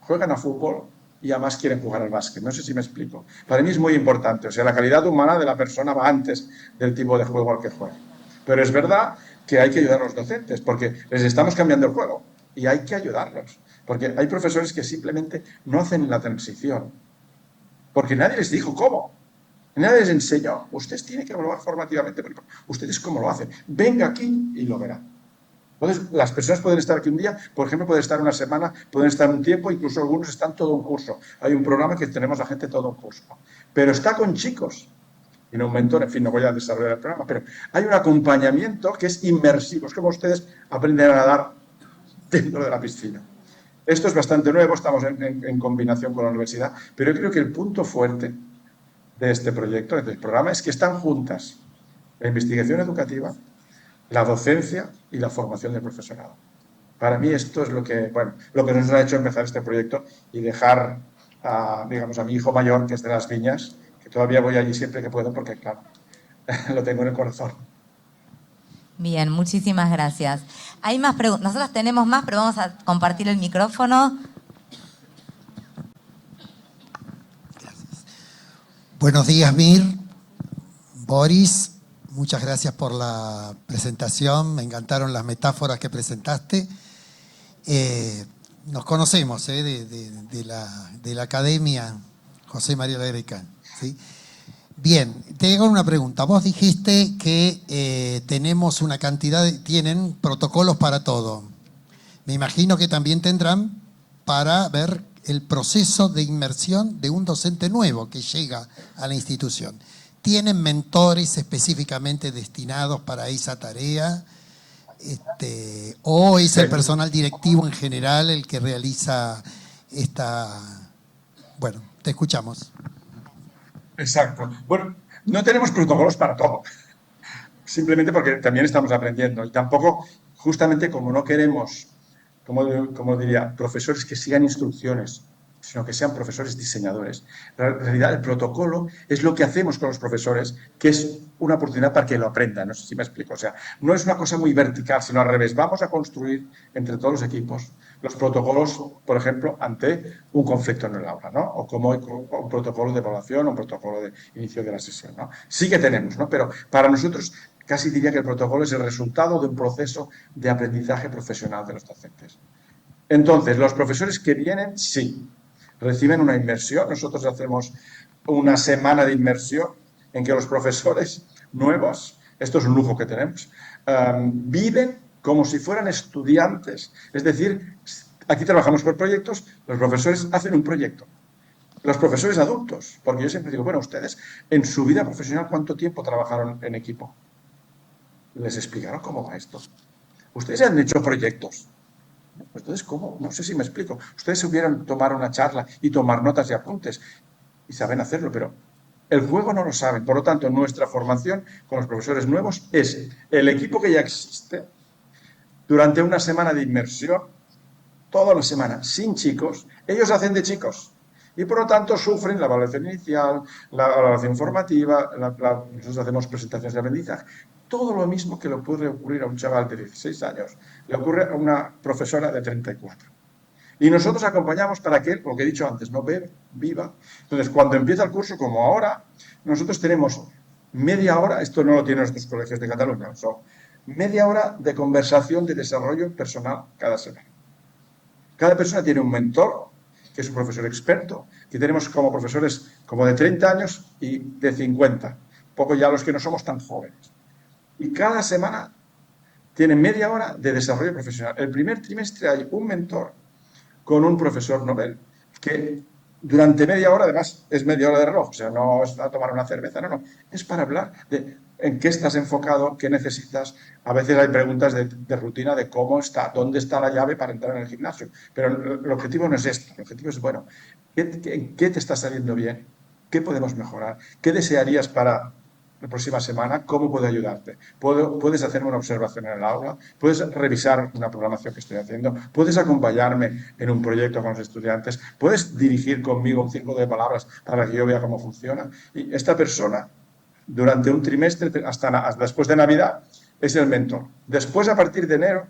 juegan a fútbol y además quieren jugar al básquet. No sé si me explico. Para mí es muy importante. O sea, la calidad humana de la persona va antes del tipo de juego al que juega. Pero es verdad que hay que ayudar a los docentes, porque les estamos cambiando el juego y hay que ayudarlos. Porque hay profesores que simplemente no hacen la transición. Porque nadie les dijo cómo. Nadie les enseñó. Ustedes tienen que evaluar formativamente, pero ustedes cómo lo hacen. Venga aquí y lo verán. Entonces, las personas pueden estar aquí un día, por ejemplo, pueden estar una semana, pueden estar un tiempo, incluso algunos están todo un curso. Hay un programa que tenemos a gente todo un curso. Pero está con chicos. Y no un mentor, en fin, no voy a desarrollar el programa, pero hay un acompañamiento que es inmersivo. Es como ustedes aprenden a nadar dentro de la piscina. Esto es bastante nuevo, estamos en combinación con la universidad, pero yo creo que el punto fuerte de este proyecto, de este programa, es que están juntas la investigación educativa, la docencia y la formación del profesorado. Para mí esto es lo que nos ha hecho empezar este proyecto y dejar, digamos, a mi hijo mayor, que es de Las Viñas, que todavía voy allí siempre que puedo porque, claro, lo tengo en el corazón. Bien, muchísimas gracias. Hay más preguntas. Nosotros tenemos más, pero vamos a compartir el micrófono. Gracias. Buenos días, Mir. Boris, muchas gracias por la presentación. Me encantaron las metáforas que presentaste. Nos conocemos de la academia José María Lerrecán, ¿sí? Bien, te hago una pregunta. Vos dijiste que tenemos una cantidad tienen protocolos para todo. Me imagino que también tendrán para ver el proceso de inmersión de un docente nuevo que llega a la institución. ¿Tienen mentores específicamente destinados para esa tarea? ¿O es el personal directivo en general el que realiza esta...? Bueno, te escuchamos. Exacto. Bueno, no tenemos protocolos para todo, simplemente porque también estamos aprendiendo y tampoco, justamente como no queremos, como diría, profesores que sigan instrucciones, sino que sean profesores diseñadores. En realidad, el protocolo es lo que hacemos con los profesores, que es una oportunidad para que lo aprendan. No sé si me explico. O sea, no es una cosa muy vertical, sino al revés. Vamos a construir entre todos los equipos los protocolos, por ejemplo, ante un conflicto en el aula, ¿no? O como un protocolo de evaluación o un protocolo de inicio de la sesión, ¿no? Sí que tenemos, ¿no? Pero para nosotros casi diría que el protocolo es el resultado de un proceso de aprendizaje profesional de los docentes. Entonces, los profesores que vienen, sí, reciben una inmersión. Nosotros hacemos una semana de inmersión en que los profesores nuevos, esto es un lujo que tenemos, viven como si fueran estudiantes. Es decir, aquí trabajamos por proyectos, los profesores hacen un proyecto. Los profesores adultos, porque yo siempre digo, bueno, ustedes en su vida profesional, ¿cuánto tiempo trabajaron en equipo? ¿Les explicaron cómo va esto? Ustedes han hecho proyectos. Entonces, ¿cómo? No sé si me explico. Ustedes hubieran tomar una charla y tomar notas y apuntes y saben hacerlo, pero el juego no lo saben. Por lo tanto, nuestra formación con los profesores nuevos es el equipo que ya existe durante una semana de inmersión, toda la semana, sin chicos. Ellos hacen de chicos y, por lo tanto, sufren la evaluación inicial, la evaluación formativa, nosotros hacemos presentaciones de aprendizaje. Todo lo mismo que le puede ocurrir a un chaval de 16 años, le ocurre a una profesora de 34. Y nosotros acompañamos para que, lo que he dicho antes, no viva. Entonces, cuando empieza el curso, como ahora, nosotros tenemos media hora, esto no lo tienen nuestros colegios de Cataluña, son media hora de conversación de desarrollo personal cada semana. Cada persona tiene un mentor, que es un profesor experto, que tenemos como profesores como de 30 años y de 50, poco ya los que no somos tan jóvenes. Y cada semana tiene media hora de desarrollo profesional. El primer trimestre hay un mentor con un profesor Nobel que durante media hora, además es media hora de reloj, o sea, no es a tomar una cerveza, no, es para hablar de en qué estás enfocado, qué necesitas. A veces hay preguntas de rutina de cómo está, dónde está la llave para entrar en el gimnasio, pero el objetivo no es esto, el objetivo es, bueno, ¿en qué te está saliendo bien? ¿Qué podemos mejorar? ¿Qué desearías para la próxima semana? ¿Cómo puedo ayudarte? ¿Puedes hacerme una observación en el aula? ¿Puedes revisar una programación que estoy haciendo? ¿Puedes acompañarme en un proyecto con los estudiantes? ¿Puedes dirigir conmigo un círculo de palabras para que yo vea cómo funciona? Y esta persona, durante un trimestre, hasta después de Navidad, es el mentor. Después, a partir de enero,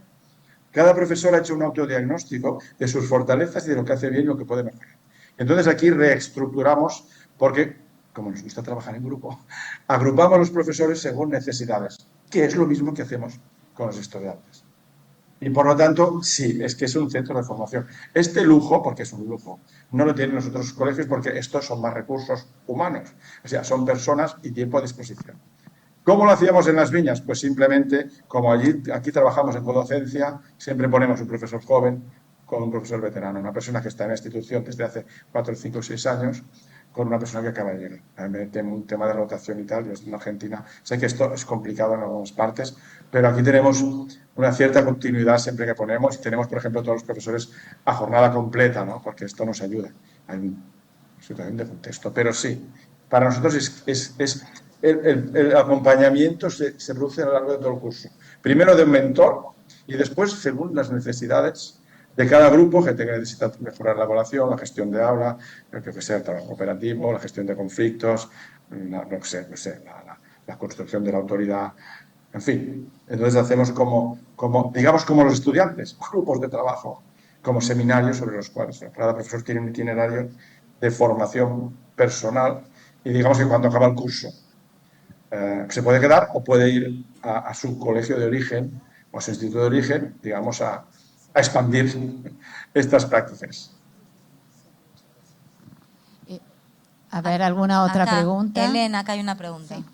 cada profesor ha hecho un autodiagnóstico de sus fortalezas y de lo que hace bien y lo que puede mejorar. Entonces, aquí reestructuramos, porque como nos gusta trabajar en grupo, agrupamos a los profesores según necesidades, que es lo mismo que hacemos con los estudiantes. Y por lo tanto, sí, es que es un centro de formación. Este lujo, porque es un lujo, no lo tienen los otros colegios porque estos son más recursos humanos. O sea, son personas y tiempo a disposición. ¿Cómo lo hacíamos en Las Viñas? Pues simplemente, como aquí trabajamos en codocencia, siempre ponemos un profesor joven con un profesor veterano, una persona que está en la institución desde hace 4, 5, 6 años, con una persona que acaba de llegar. Un tema de rotación y tal, yo estoy en Argentina. Sé que esto es complicado en algunas partes, pero aquí tenemos una cierta continuidad siempre que ponemos. Y tenemos, por ejemplo, todos los profesores a jornada completa, ¿no? Porque esto nos ayuda. Hay una situación de contexto. Pero sí, Para nosotros el acompañamiento se produce a lo largo de todo el curso. Primero de un mentor y después según las necesidades de cada grupo, gente que necesita mejorar la evaluación, la gestión de aula, que sea el trabajo operativo, la gestión de conflictos, la construcción de la autoridad, en fin. Entonces hacemos digamos como los estudiantes, grupos de trabajo, como seminarios sobre los cuales cada profesor tiene un itinerario de formación personal y digamos que cuando acaba el curso se puede quedar o puede ir a su colegio de origen o a su instituto de origen, digamos, a expandir estas prácticas. A ver, ¿alguna otra Acá, pregunta? Elena, acá hay una pregunta. Sí.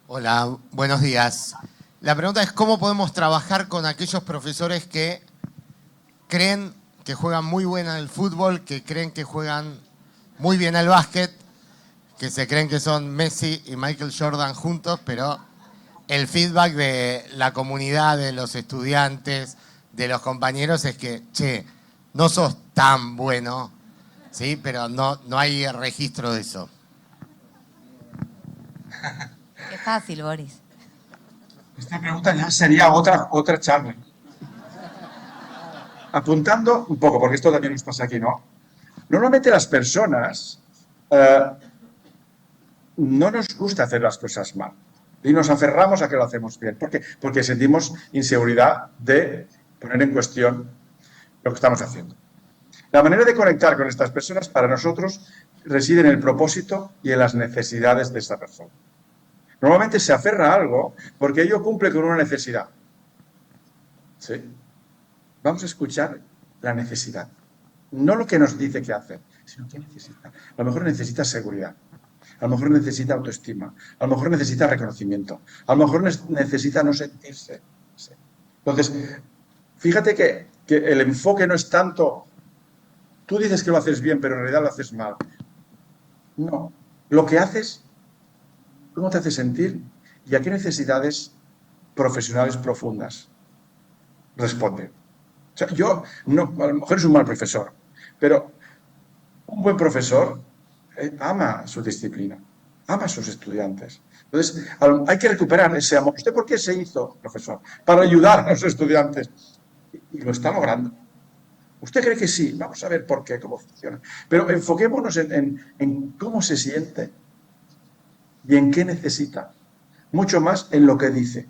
Hola, buenos días. La pregunta es cómo podemos trabajar con aquellos profesores que creen que juegan muy bien al fútbol, que creen que juegan muy bien al básquet, que se creen que son Messi y Michael Jordan juntos, pero el feedback de la comunidad, de los estudiantes, de los compañeros es que, che, no sos tan bueno, ¿sí? Pero no hay registro de eso. Qué fácil, Boris. Esta pregunta ya sería otra charla. Apuntando un poco, porque esto también nos pasa aquí, ¿no? Normalmente las personas no nos gusta hacer las cosas mal y nos aferramos a que lo hacemos bien. ¿Por qué? Porque sentimos inseguridad de poner en cuestión lo que estamos haciendo. La manera de conectar con estas personas para nosotros reside en el propósito y en las necesidades de esta persona. Normalmente se aferra a algo porque ello cumple con una necesidad. ¿Sí? Vamos a escuchar la necesidad. No lo que nos dice que hacer, sino qué necesita. A lo mejor necesita seguridad. A lo mejor necesita autoestima. A lo mejor necesita reconocimiento. A lo mejor necesita no sentirse. ¿Sí? Entonces, fíjate que el enfoque no es tanto, tú dices que lo haces bien, pero en realidad lo haces mal. No. Lo que haces, ¿cómo te hace sentir? ¿Y a qué necesidades profesionales profundas responde? O sea, yo, no, a lo mejor es un mal profesor, pero un buen profesor ama su disciplina, ama a sus estudiantes. Entonces, hay que recuperar ese amor. ¿Usted por qué se hizo profesor? Para ayudar a los estudiantes. Y lo está logrando. ¿Usted cree que sí? Vamos a ver por qué, cómo funciona. Pero enfoquémonos en cómo se siente y en qué necesita. Mucho más en lo que dice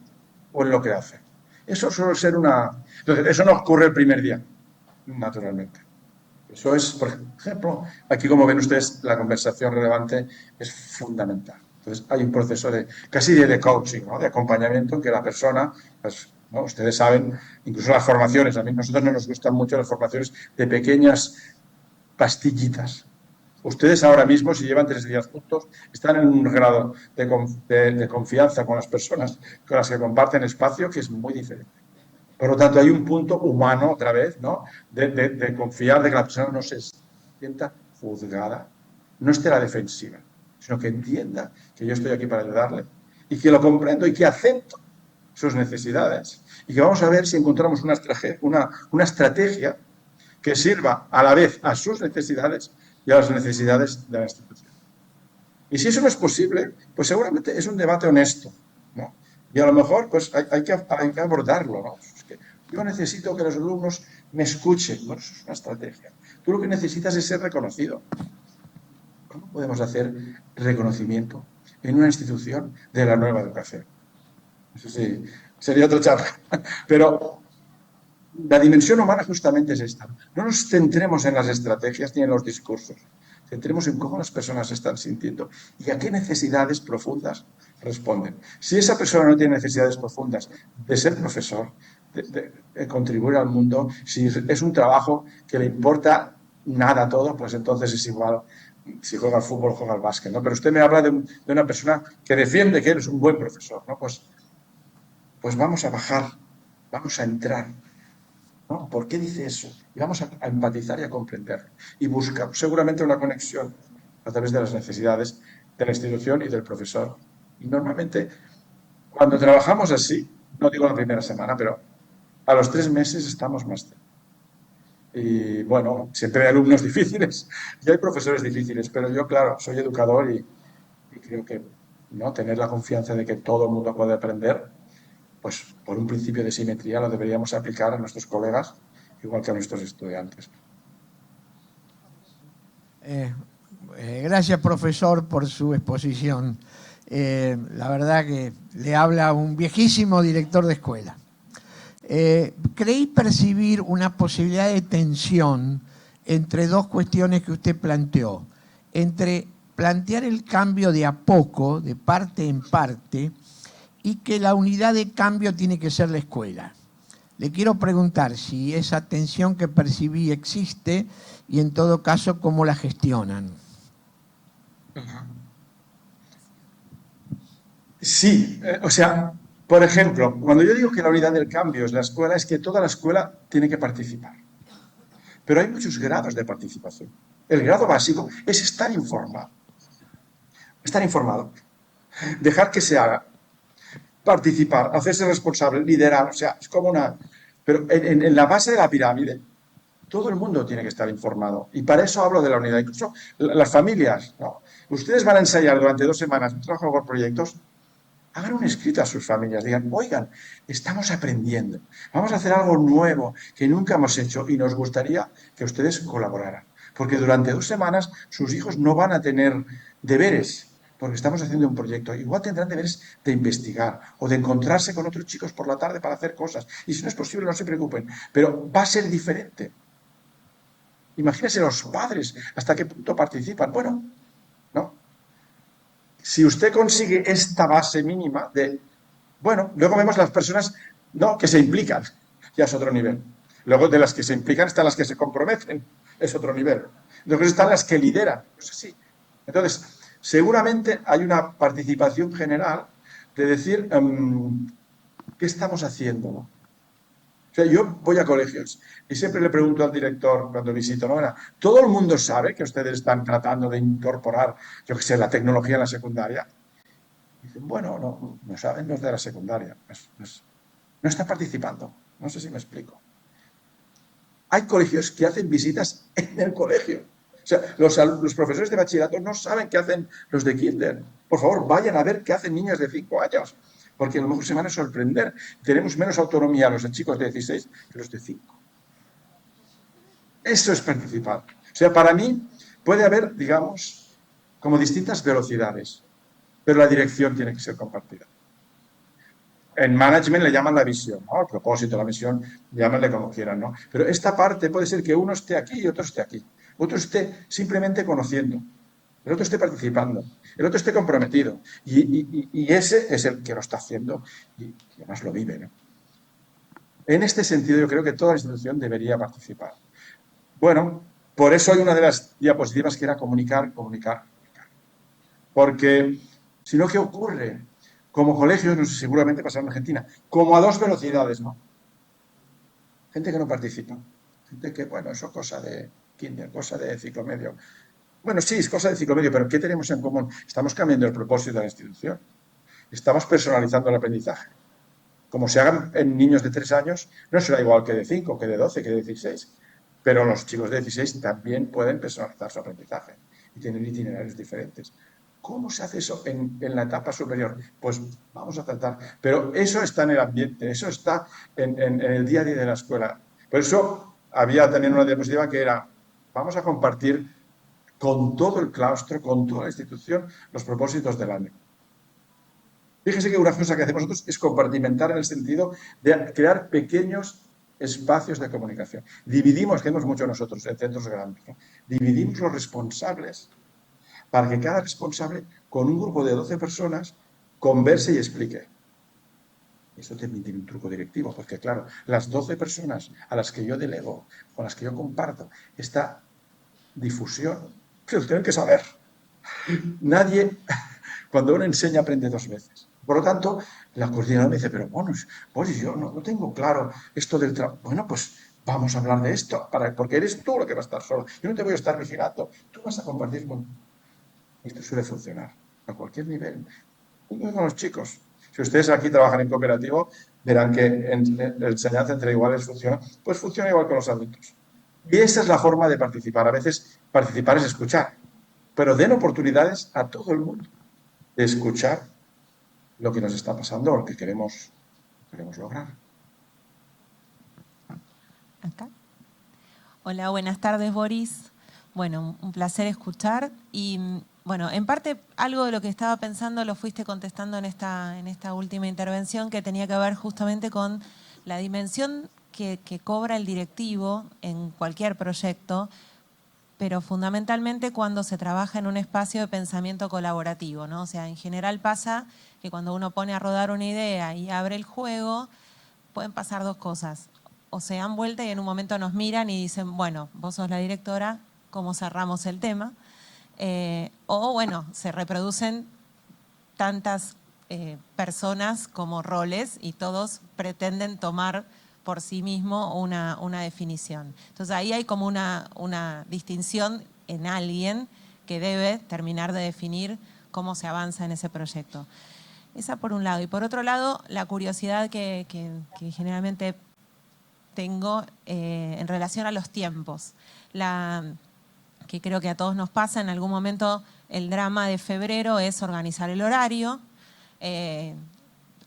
o en lo que hace. Eso suele ser Entonces, eso no ocurre el primer día, naturalmente. Eso es, por ejemplo, aquí como ven ustedes, la conversación relevante es fundamental. Entonces, hay un proceso casi de coaching, ¿no? De acompañamiento en que la persona, pues, ¿no? Ustedes saben, incluso las formaciones, a nosotros no nos gustan mucho las formaciones de pequeñas pastillitas. Ustedes ahora mismo, si llevan 3 días juntos, están en un grado de confianza con las personas con las que comparten espacio que es muy diferente. Por lo tanto, hay un punto humano, otra vez, ¿no? De confiar de que la persona no se sienta juzgada, no esté a la defensiva, sino que entienda que yo estoy aquí para ayudarle y que lo comprendo y que acepto sus necesidades. Y que vamos a ver si encontramos una estrategia que sirva a la vez a sus necesidades y a las necesidades de la institución. Y si eso no es posible, pues seguramente es un debate honesto, ¿no? Y a lo mejor pues hay que abordarlo, ¿no? Es que yo necesito que los alumnos me escuchen. Bueno, eso es una estrategia. Tú lo que necesitas es ser reconocido. ¿Cómo podemos hacer reconocimiento en una institución de la nueva educación? Eso sí, sería otra charla. Pero la dimensión humana justamente es esta. No nos centremos en las estrategias ni en los discursos. Centremos en cómo las personas se están sintiendo y a qué necesidades profundas responden. Si esa persona no tiene necesidades profundas de ser profesor, de contribuir al mundo, si es un trabajo que le importa nada todo, pues entonces es igual si juega al fútbol o juega al básquet, ¿no? Pero usted me habla de una persona que defiende que eres un buen profesor, ¿no? Pues vamos a bajar, vamos a entrar, ¿no? ¿Por qué dice eso? Y vamos a empatizar y a comprenderlo. Y buscar seguramente una conexión a través de las necesidades de la institución y del profesor. Y normalmente, cuando trabajamos así, no digo la primera semana, pero a los 3 meses estamos más cerca. Y bueno, siempre hay alumnos difíciles y hay profesores difíciles, pero yo, claro, soy educador y creo que no tener la confianza de que todo el mundo puede aprender, pues por un principio de simetría lo deberíamos aplicar a nuestros colegas igual que a nuestros estudiantes. Gracias, profesor, por su exposición. La verdad que le habla un viejísimo director de escuela. Creí percibir una posibilidad de tensión entre dos cuestiones que usted planteó. Entre plantear el cambio de a poco, de parte en parte, y que la unidad de cambio tiene que ser la escuela. Le quiero preguntar si esa tensión que percibí existe y en todo caso cómo la gestionan. Sí, o sea, por ejemplo, cuando yo digo que la unidad del cambio es la escuela, es que toda la escuela tiene que participar. Pero hay muchos grados de participación. El grado básico es estar informado, dejar que se haga, participar, hacerse responsable, liderar, o sea, es como una... Pero en la base de la pirámide, todo el mundo tiene que estar informado. Y para eso hablo de la unidad. Incluso las familias, ¿no? Ustedes van a ensayar durante 2 semanas un trabajo por proyectos. Hagan un escrito a sus familias, digan, oigan, estamos aprendiendo, vamos a hacer algo nuevo que nunca hemos hecho y nos gustaría que ustedes colaboraran. Porque durante 2 semanas sus hijos no van a tener deberes, porque estamos haciendo un proyecto. Igual tendrán deberes de investigar o de encontrarse con otros chicos por la tarde para hacer cosas. Y si no es posible, no se preocupen, pero va a ser diferente. Imagínense los padres hasta qué punto participan. Bueno, ¿no? Si usted consigue esta base mínima de, bueno, luego vemos las personas no que se implican, ya es otro nivel. Luego de las que se implican están las que se comprometen, es otro nivel. Luego están las que lideran, pues así. Entonces, seguramente hay una participación general de decir, ¿qué estamos haciendo? ¿No? O sea, yo voy a colegios y siempre le pregunto al director cuando visito, ¿no? ¿Todo el mundo sabe que ustedes están tratando de incorporar, yo qué sé, la tecnología en la secundaria? Y dicen, bueno, no saben los de la secundaria, no están participando, no sé si me explico. Hay colegios que hacen visitas en el colegio. O sea, los profesores de bachillerato no saben qué hacen los de kinder. Por favor, vayan a ver qué hacen niños de 5 años. Porque a lo mejor se van a sorprender. Tenemos menos autonomía los chicos de 16 que los de 5. Eso es participar. O sea, para mí puede haber, digamos, como distintas velocidades, pero la dirección tiene que ser compartida. En management le llaman la visión, ¿no? El propósito, la misión, llámenle como quieran, ¿no? Pero esta parte puede ser que uno esté aquí y otro esté aquí. Otro esté simplemente conociendo. El otro esté participando, el otro esté comprometido. Y ese es el que lo está haciendo y además lo vive, ¿no? En este sentido, yo creo que toda la institución debería participar. Bueno, por eso hay una de las diapositivas que era comunicar. Porque, si no, ¿qué ocurre? Como colegios, no sé, seguramente pasará en Argentina, como a 2 velocidades, ¿no? Gente que no participa. Gente que, bueno, eso es cosa de kinder, cosa de ciclo medio. Bueno, sí, es cosa de ciclo medio, pero ¿qué tenemos en común? Estamos cambiando el propósito de la institución. Estamos personalizando el aprendizaje. Como se hagan en niños de 3 años, no será igual que de 5, que de 12, que de 16. Pero los chicos de 16 también pueden personalizar su aprendizaje y tener itinerarios diferentes. ¿Cómo se hace eso en la etapa superior? Pues vamos a tratar. Pero eso está en el ambiente, eso está en el día a día de la escuela. Por eso había también una diapositiva que era, vamos a compartir con todo el claustro, con toda la institución, los propósitos del año. Fíjese que una cosa que hacemos nosotros es compartimentar en el sentido de crear pequeños espacios de comunicación. Dividimos, que hacemos mucho nosotros en centros grandes, ¿no? Dividimos los responsables para que cada responsable, con un grupo de 12 personas, converse y explique. Eso también tiene un truco directivo, porque claro, las 12 personas a las que yo delego, con las que yo comparto esta difusión, se lo tienen que saber. Nadie, cuando uno enseña, aprende 2 veces. Por lo tanto, la coordinadora me dice, pero bueno, Boris, yo no tengo claro esto del trabajo. Bueno, pues vamos a hablar de esto, porque eres tú lo que va a estar solo. Yo no te voy a estar vigilando. Tú vas a compartir con... Esto suele funcionar a cualquier nivel. Con los chicos. Si ustedes aquí trabajan en cooperativo, verán que la enseñanza entre iguales funciona. Pues funciona igual con los adultos. Y esa es la forma de participar. A veces participar es escuchar, pero den oportunidades a todo el mundo de escuchar lo que nos está pasando o lo que queremos lograr. Acá. Hola, buenas tardes, Boris. Bueno, un placer escuchar. Y bueno, en parte algo de lo que estaba pensando lo fuiste contestando en esta última intervención, que tenía que ver justamente con la dimensión que cobra el directivo en cualquier proyecto, pero fundamentalmente cuando se trabaja en un espacio de pensamiento colaborativo, ¿no? O sea, en general pasa que cuando uno pone a rodar una idea y abre el juego, pueden pasar dos cosas. O se dan vuelta y en un momento nos miran y dicen, bueno, vos sos la directora, ¿cómo cerramos el tema? O bueno, se reproducen tantas personas como roles y todos pretenden tomar por sí mismo una definición. Entonces ahí hay como una distinción en alguien que debe terminar de definir cómo se avanza en ese proyecto. Esa por un lado. Y por otro lado, la curiosidad que generalmente tengo en relación a los tiempos. Que creo que a todos nos pasa, en algún momento el drama de febrero es organizar el horario,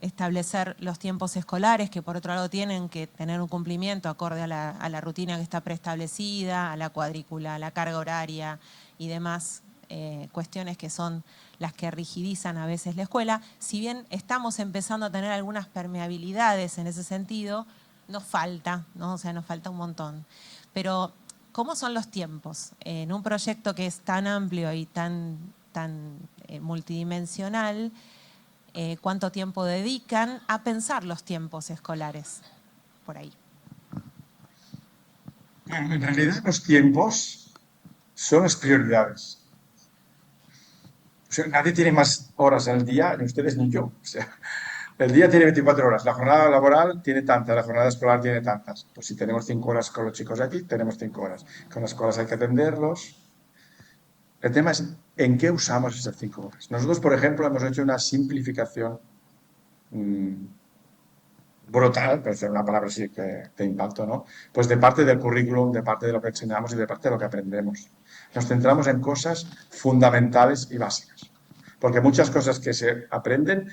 establecer los tiempos escolares, que por otro lado tienen que tener un cumplimiento acorde a la rutina que está preestablecida, a la cuadrícula, a la carga horaria y demás cuestiones que son las que rigidizan a veces la escuela. Si bien estamos empezando a tener algunas permeabilidades en ese sentido, nos falta, ¿no? O sea, nos falta un montón. Pero, ¿cómo son los tiempos? En un proyecto que es tan amplio y tan multidimensional, ¿cuánto tiempo dedican a pensar los tiempos escolares? Por ahí. En realidad los tiempos son las prioridades. O sea, nadie tiene más horas al día, ni ustedes ni yo. O sea, el día tiene 24 horas, la jornada laboral tiene tantas, la jornada escolar tiene tantas. Pues si tenemos 5 horas con los chicos aquí, tenemos 5 horas. Con las escuelas hay que atenderlos. El tema es en qué usamos esas 5 horas. Nosotros, por ejemplo, hemos hecho una simplificación brutal, parece una palabra así que de impacto, ¿no? Pues de parte del currículum, de parte de lo que enseñamos y de parte de lo que aprendemos. Nos centramos en cosas fundamentales y básicas. Porque muchas cosas que se aprenden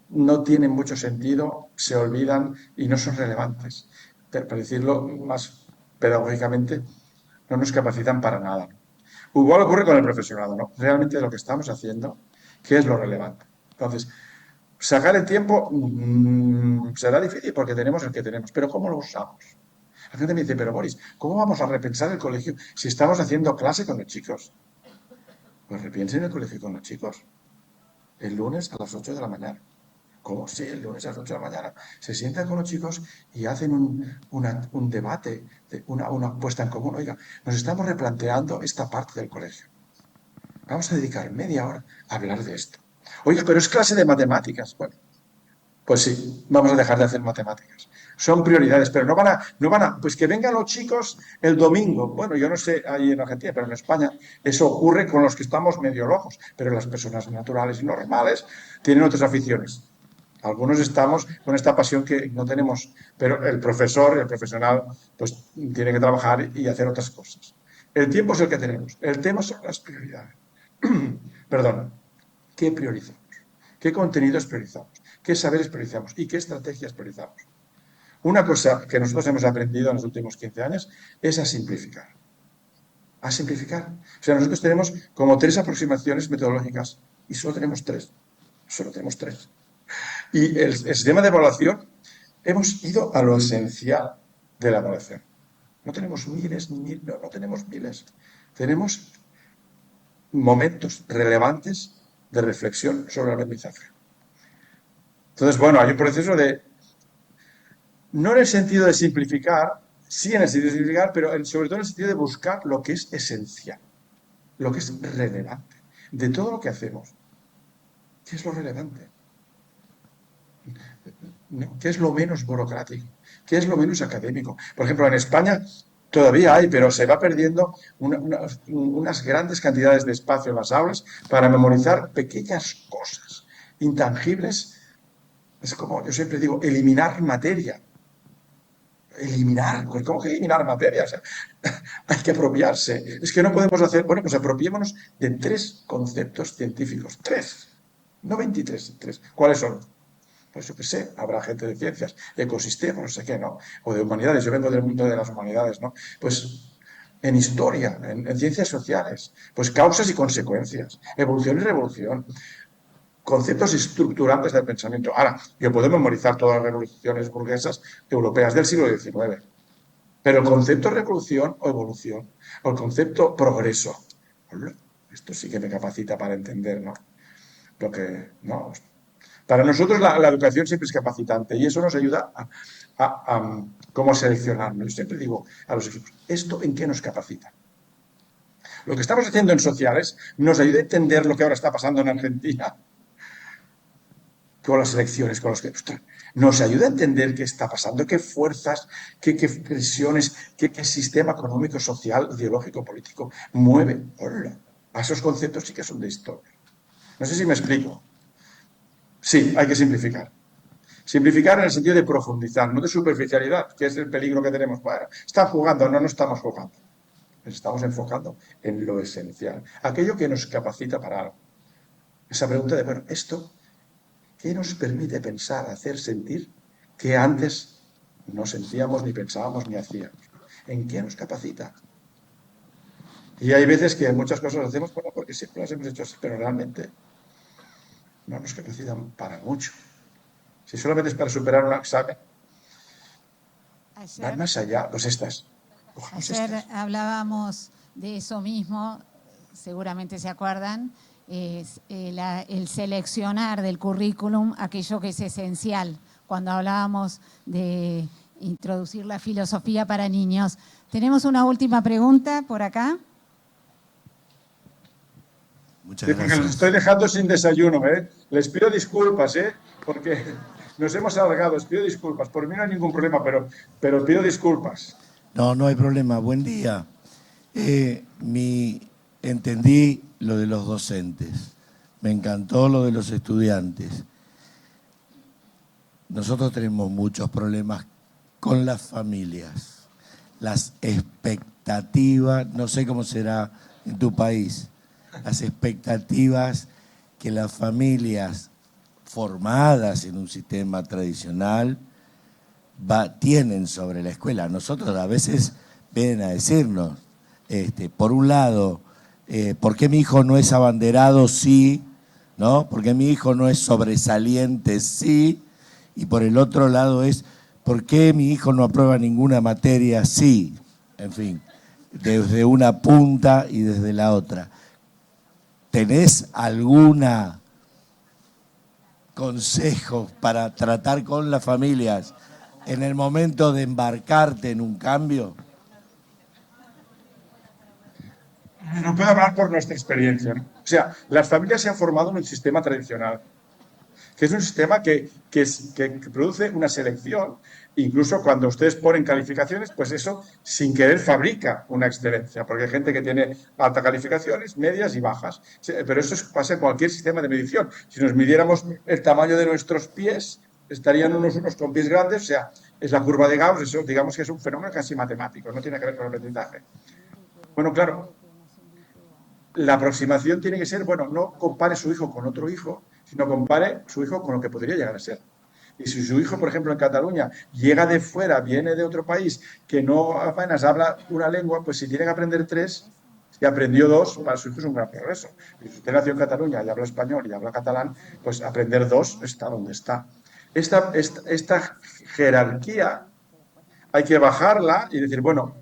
no tienen mucho sentido, se olvidan y no son relevantes. Para decirlo más pedagógicamente, no nos capacitan para nada. Igual ocurre con el profesorado, ¿no? Realmente lo que estamos haciendo, ¿qué es lo relevante? Entonces, sacar el tiempo será difícil porque tenemos el que tenemos, pero ¿cómo lo usamos? La gente me dice, pero Boris, ¿cómo vamos a repensar el colegio si estamos haciendo clase con los chicos? Pues repiensen el colegio con los chicos. El lunes a las 8 de la mañana. ¿Cómo? Sí, el lunes a las 8 de la mañana. Se sientan con los chicos y hacen un debate, una puesta en común. Oiga, nos estamos replanteando esta parte del colegio. Vamos a dedicar media hora a hablar de esto. Oiga, pero es clase de matemáticas. Bueno, pues sí, vamos a dejar de hacer matemáticas. Son prioridades, pero no van a, pues que vengan los chicos el domingo. Bueno, yo no sé ahí en Argentina, pero en España eso ocurre con los que estamos medio locos, pero las personas naturales y normales tienen otras aficiones. Algunos estamos con esta pasión que no tenemos, pero el profesor, el profesional, pues tiene que trabajar y hacer otras cosas. El tiempo es el que tenemos, el tema son las prioridades. Perdón, ¿qué priorizamos? ¿Qué contenidos priorizamos? ¿Qué saberes priorizamos? ¿Y qué estrategias priorizamos? Una cosa que nosotros hemos aprendido en los últimos 15 años es a simplificar. A simplificar. O sea, nosotros tenemos como 3 aproximaciones metodológicas y solo tenemos 3. Solo tenemos 3. Y el sistema de evaluación, hemos ido a lo esencial de la evaluación. No tenemos miles, no tenemos miles. Tenemos momentos relevantes de reflexión sobre la aprendizaje. Entonces, bueno, hay un proceso de, no en el sentido de simplificar, sí en el sentido de simplificar, pero sobre todo en el sentido de buscar lo que es esencial, lo que es relevante. De todo lo que hacemos, ¿qué es lo relevante? ¿Qué es lo menos burocrático? ¿Qué es lo menos académico? Por ejemplo, en España todavía hay, pero se va perdiendo unas grandes cantidades de espacio en las aulas para memorizar pequeñas cosas intangibles. Es como, yo siempre digo, eliminar materia. eliminar, pues ¿cómo que eliminar materia? O sea, hay que apropiarse. Es que no podemos hacer, bueno, pues apropiémonos de 3 conceptos científicos, 3, no 23, 3. ¿Cuáles son? Pues yo qué sé, habrá gente de ciencias, de ecosistemas, no sé qué, ¿no? O de humanidades, yo vengo del mundo de las humanidades, ¿no? Pues en historia, en ciencias sociales, pues causas y consecuencias, evolución y revolución, conceptos estructurantes del pensamiento. Ahora, yo puedo memorizar todas las revoluciones burguesas europeas del siglo XIX, pero el concepto revolución o evolución, o el concepto progreso, esto sí que me capacita para entender, ¿no? Lo que, no. Para nosotros la educación siempre es capacitante y eso nos ayuda a cómo seleccionar. Yo siempre digo a los equipos, ¿esto en qué nos capacita? Lo que estamos haciendo en sociales nos ayuda a entender lo que ahora está pasando en Argentina con las elecciones, con los que nos ayuda a entender qué está pasando, qué fuerzas, qué presiones, qué sistema económico, social, ideológico, político mueve. Hola. A esos conceptos sí que son de historia. No sé si me explico. Sí, hay que simplificar. Simplificar en el sentido de profundizar, no de superficialidad, que es el peligro que tenemos. Bueno, están jugando, no estamos jugando. Nos estamos enfocando en lo esencial, aquello que nos capacita para algo. Esa pregunta de, bueno, esto, ¿qué nos permite pensar, hacer, sentir que antes no sentíamos, ni pensábamos, ni hacíamos? ¿En qué nos capacita? Y hay veces que muchas cosas hacemos porque siempre las hemos hecho así, pero realmente no nos capacitan para mucho. Si solamente es para superar un examen, van más allá, pues estas. Ayer hablábamos de eso mismo, seguramente se acuerdan, es el seleccionar del currículum aquello que es esencial. Cuando hablábamos de introducir la filosofía para niños. Tenemos una última pregunta por acá. Muchas Sí, porque gracias. los estoy dejando sin desayuno, ¿eh? Les pido disculpas, ¿eh? Porque nos hemos alargado, les pido disculpas. Por mí no hay ningún problema, pero pido disculpas. No, no hay problema. Buen día. Entendí lo de los docentes. Me encantó lo de los estudiantes. Nosotros tenemos muchos problemas con las familias. Las expectativas, no sé cómo será en tu país, las expectativas que las familias formadas en un sistema tradicional tienen sobre la escuela. Nosotros a veces vienen a decirnos, por un lado, ¿por qué mi hijo no es abanderado? Sí, ¿no? ¿Por qué mi hijo no es sobresaliente? Sí. Y por el otro lado es, ¿por qué mi hijo no aprueba ninguna materia? Sí. En fin, desde una punta y desde la otra. ¿Tenés alguna consejo para tratar con las familias en el momento de embarcarte en un cambio? No puedo hablar por nuestra experiencia, ¿no? O sea, las familias se han formado en un sistema tradicional, que es un sistema que produce una selección. Incluso cuando ustedes ponen calificaciones, pues eso sin querer fabrica una excelencia, porque hay gente que tiene altas calificaciones, medias y bajas. Pero eso pasa en cualquier sistema de medición. Si nos midiéramos el tamaño de nuestros pies, estarían unos con pies grandes, o sea, es la curva de Gauss, eso digamos que es un fenómeno casi matemático, no tiene que ver con el aprendizaje. Bueno, claro, la aproximación tiene que ser, bueno, no compare su hijo con otro hijo, sino compare su hijo con lo que podría llegar a ser. Y si su hijo, por ejemplo, en Cataluña, llega de fuera, viene de otro país, que no apenas habla una lengua, pues si tiene que aprender 3, si aprendió 2, para su hijo es un gran progreso. Y si usted nació en Cataluña y habla español y habla catalán, pues aprender 2 está donde está. Esta jerarquía hay que bajarla y decir, bueno,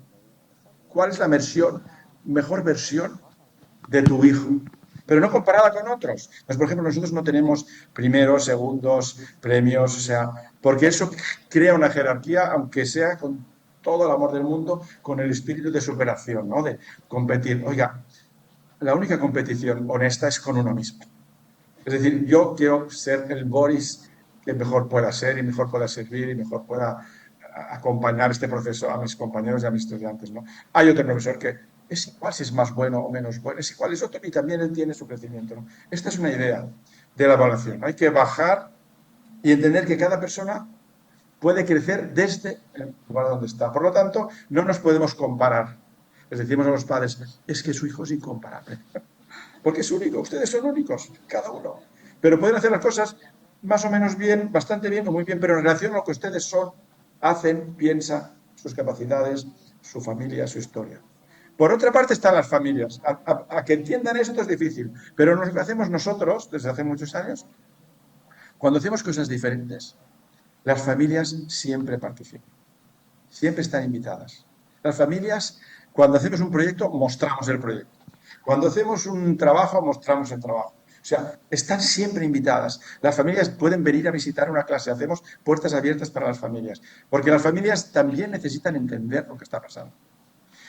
¿cuál es la mejor versión de tu hijo? Pero no comparada con otros. Pues, por ejemplo, nosotros no tenemos primeros, segundos, premios, o sea, porque eso crea una jerarquía, aunque sea con todo el amor del mundo, con el espíritu de superación, ¿no? De competir. Oiga, la única competición honesta es con uno mismo. Es decir, yo quiero ser el Boris que mejor pueda ser y mejor pueda servir y mejor pueda acompañar este proceso a mis compañeros y a mis estudiantes, ¿no? Hay otro profesor que es igual si es más bueno o menos bueno, es igual es otro y también él tiene su crecimiento, ¿no? Esta es una idea de la evaluación. Hay que bajar y entender que cada persona puede crecer desde el lugar donde está. Por lo tanto, no nos podemos comparar. Les decimos a los padres, es que su hijo es incomparable. Porque es único, ustedes son únicos, cada uno. Pero pueden hacer las cosas más o menos bien, bastante bien o muy bien, pero en relación a lo que ustedes son, hacen, piensan, sus capacidades, su familia, su historia. Por otra parte están las familias. A que entiendan esto es difícil, pero lo que hacemos nosotros, desde hace muchos años, cuando hacemos cosas diferentes, las familias siempre participan, siempre están invitadas. Las familias, cuando hacemos un proyecto, mostramos el proyecto. Cuando hacemos un trabajo, mostramos el trabajo. O sea, están siempre invitadas. Las familias pueden venir a visitar una clase. Hacemos puertas abiertas para las familias. Porque las familias también necesitan entender lo que está pasando.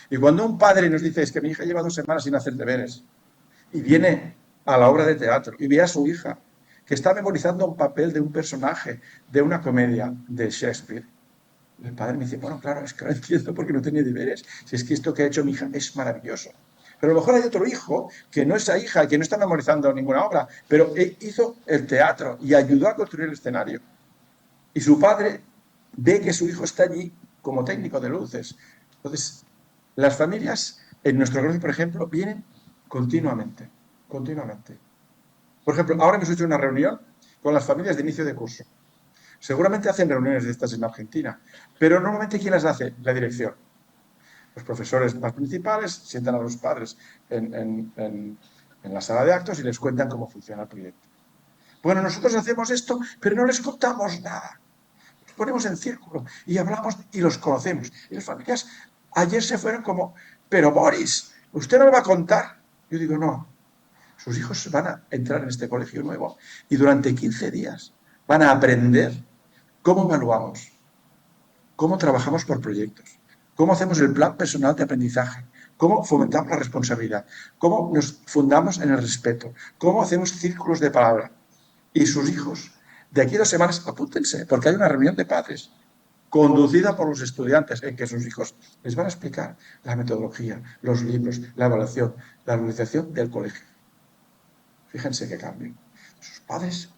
Y cuando un padre nos dice, es que mi hija lleva 2 semanas sin hacer deberes, y viene a la obra de teatro y ve a su hija, que está memorizando un papel de un personaje de una comedia de Shakespeare, el padre me dice, bueno, claro, es que no entiendo por qué no tiene deberes. Si es que esto que ha hecho mi hija es maravilloso. Pero a lo mejor hay otro hijo que no es esa hija, que no está memorizando ninguna obra, pero hizo el teatro y ayudó a construir el escenario. Y su padre ve que su hijo está allí como técnico de luces. Entonces, las familias, en nuestro colegio, por ejemplo, vienen continuamente, continuamente. Por ejemplo, ahora hemos hecho una reunión con las familias de inicio de curso. Seguramente hacen reuniones de estas en Argentina, pero normalmente ¿quién las hace? La dirección. Los profesores más principales sientan a los padres en la sala de actos y les cuentan cómo funciona el proyecto. Bueno, nosotros hacemos esto, pero no les contamos nada. Los ponemos en círculo y hablamos y los conocemos. Y las familias ayer se fueron como, pero Boris, ¿usted no me va a contar? Yo digo, no. Sus hijos van a entrar en este colegio nuevo y durante 15 días van a aprender cómo evaluamos, cómo trabajamos por proyectos, cómo hacemos el plan personal de aprendizaje, cómo fomentamos la responsabilidad, cómo nos fundamos en el respeto, cómo hacemos círculos de palabra. Y sus hijos, de aquí a 2 semanas, apúntense, porque hay una reunión de padres conducida por los estudiantes en que sus hijos les van a explicar la metodología, los libros, la evaluación, la organización del colegio. Fíjense qué cambio. Sus padres,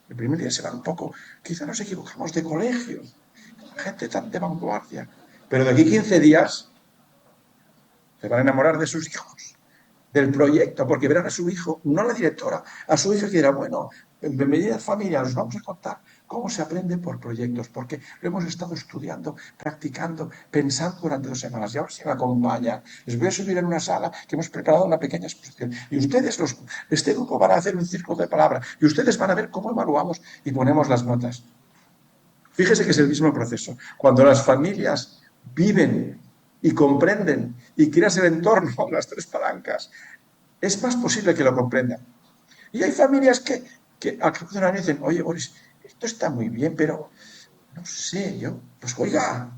el primer día se van un poco, quizá nos equivocamos de colegio, gente tan de vanguardia, pero de aquí 15 días se van a enamorar de sus hijos, del proyecto, porque verán a su hijo, no a la directora, a su hija que dirá, bueno, bienvenida familia, os vamos a contar cómo se aprende por proyectos, porque lo hemos estado estudiando, practicando, pensando durante 2 semanas, y ahora se me acompañan. Les voy a subir en una sala que hemos preparado una pequeña exposición, y ustedes, este grupo, van a hacer un círculo de palabra, y ustedes van a ver cómo evaluamos y ponemos las notas. Fíjese que es el mismo proceso. Cuando las familias viven y comprenden y crean el entorno, las 3 palancas, es más posible que lo comprendan. Y hay familias que al cabo de un año dicen, oye, Boris, esto está muy bien, pero no sé, pues oiga,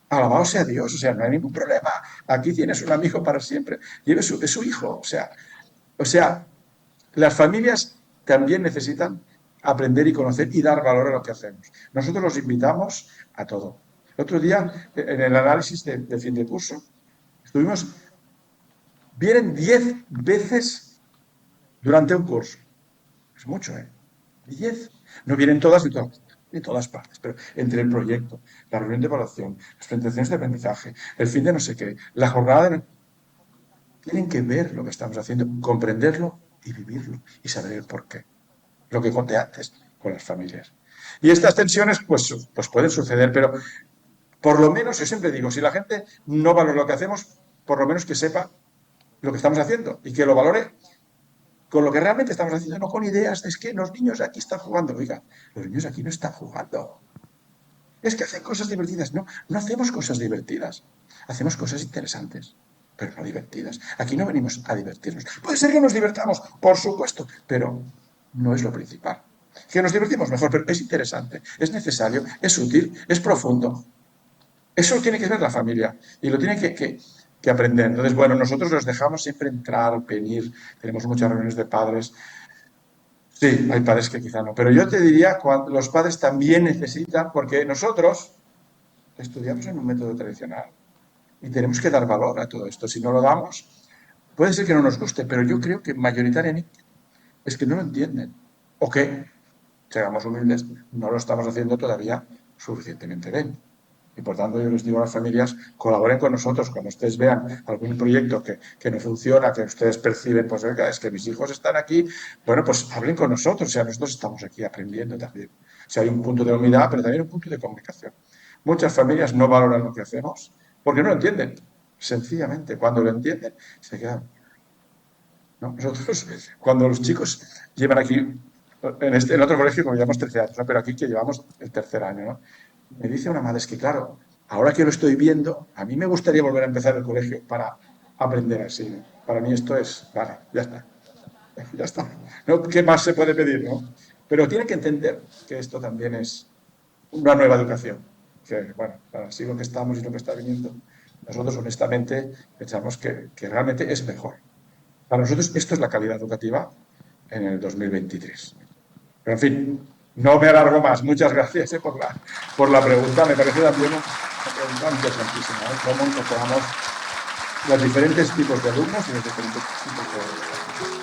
alabado sea Dios, o sea, no hay ningún problema. Aquí tienes un amigo para siempre. Es su hijo, o sea, las familias también necesitan aprender y conocer y dar valor a lo que hacemos. Nosotros los invitamos a todo. El otro día, en el análisis de fin de curso, vienen 10 veces durante un curso. Es mucho, ¿eh? 10. No vienen todas de todas partes, pero entre el proyecto, la reunión de evaluación, las presentaciones de aprendizaje, el fin de no sé qué, la jornada de... Tienen que ver lo que estamos haciendo, comprenderlo y vivirlo y saber el porqué. Lo que conté antes con las familias. Y estas tensiones pues pueden suceder, pero por lo menos, yo siempre digo, si la gente no valora lo que hacemos, por lo menos que sepa lo que estamos haciendo y que lo valore con lo que realmente estamos haciendo, no con ideas de es que los niños aquí están jugando. Oiga, los niños aquí no están jugando. Es que hacen cosas divertidas. No hacemos cosas divertidas. Hacemos cosas interesantes, pero no divertidas. Aquí no venimos a divertirnos. Puede ser que nos divertamos, por supuesto, pero no es lo principal. Que nos divertimos mejor, pero es interesante, es necesario, es útil, es profundo. Eso lo tiene que ver la familia y lo tiene que aprender. Entonces, bueno, nosotros los dejamos siempre entrar, venir, tenemos muchas reuniones de padres. Sí, hay padres que quizá no, pero yo te diría, los padres también necesitan, porque nosotros estudiamos en un método tradicional y tenemos que dar valor a todo esto. Si no lo damos, puede ser que no nos guste, pero yo creo que mayoritariamente es que no lo entienden. O que, seamos humildes, no lo estamos haciendo todavía suficientemente bien. Y por tanto yo les digo a las familias, colaboren con nosotros. Cuando ustedes vean algún proyecto que no funciona, que ustedes perciben, pues venga, es que mis hijos están aquí, bueno, pues hablen con nosotros. O sea, nosotros estamos aquí aprendiendo también. O sea, hay un punto de humildad, pero también un punto de comunicación. Muchas familias no valoran lo que hacemos porque no lo entienden. Sencillamente, cuando lo entienden, se quedan. ¿No? Nosotros, cuando los chicos llevan aquí, en otro colegio, como llevamos 13 años, ¿no? Pero aquí que llevamos el tercer año, ¿no? Me dice una madre, es que claro, ahora que lo estoy viendo, a mí me gustaría volver a empezar el colegio para aprender así. Para mí esto es, vale, ya está. Ya está. ¿No? ¿Qué más se puede pedir, no? Pero tiene que entender que esto también es una nueva educación. Que, bueno, para el siglo que estamos y lo que está viniendo, nosotros honestamente pensamos que realmente es mejor. Para nosotros esto es la calidad educativa en el 2023. Pero en fin, no me alargo más. Muchas gracias por la pregunta. Me parece también una pregunta interesantísima, ¿eh? Cómo incorporamos los diferentes tipos de alumnos y los diferentes tipos de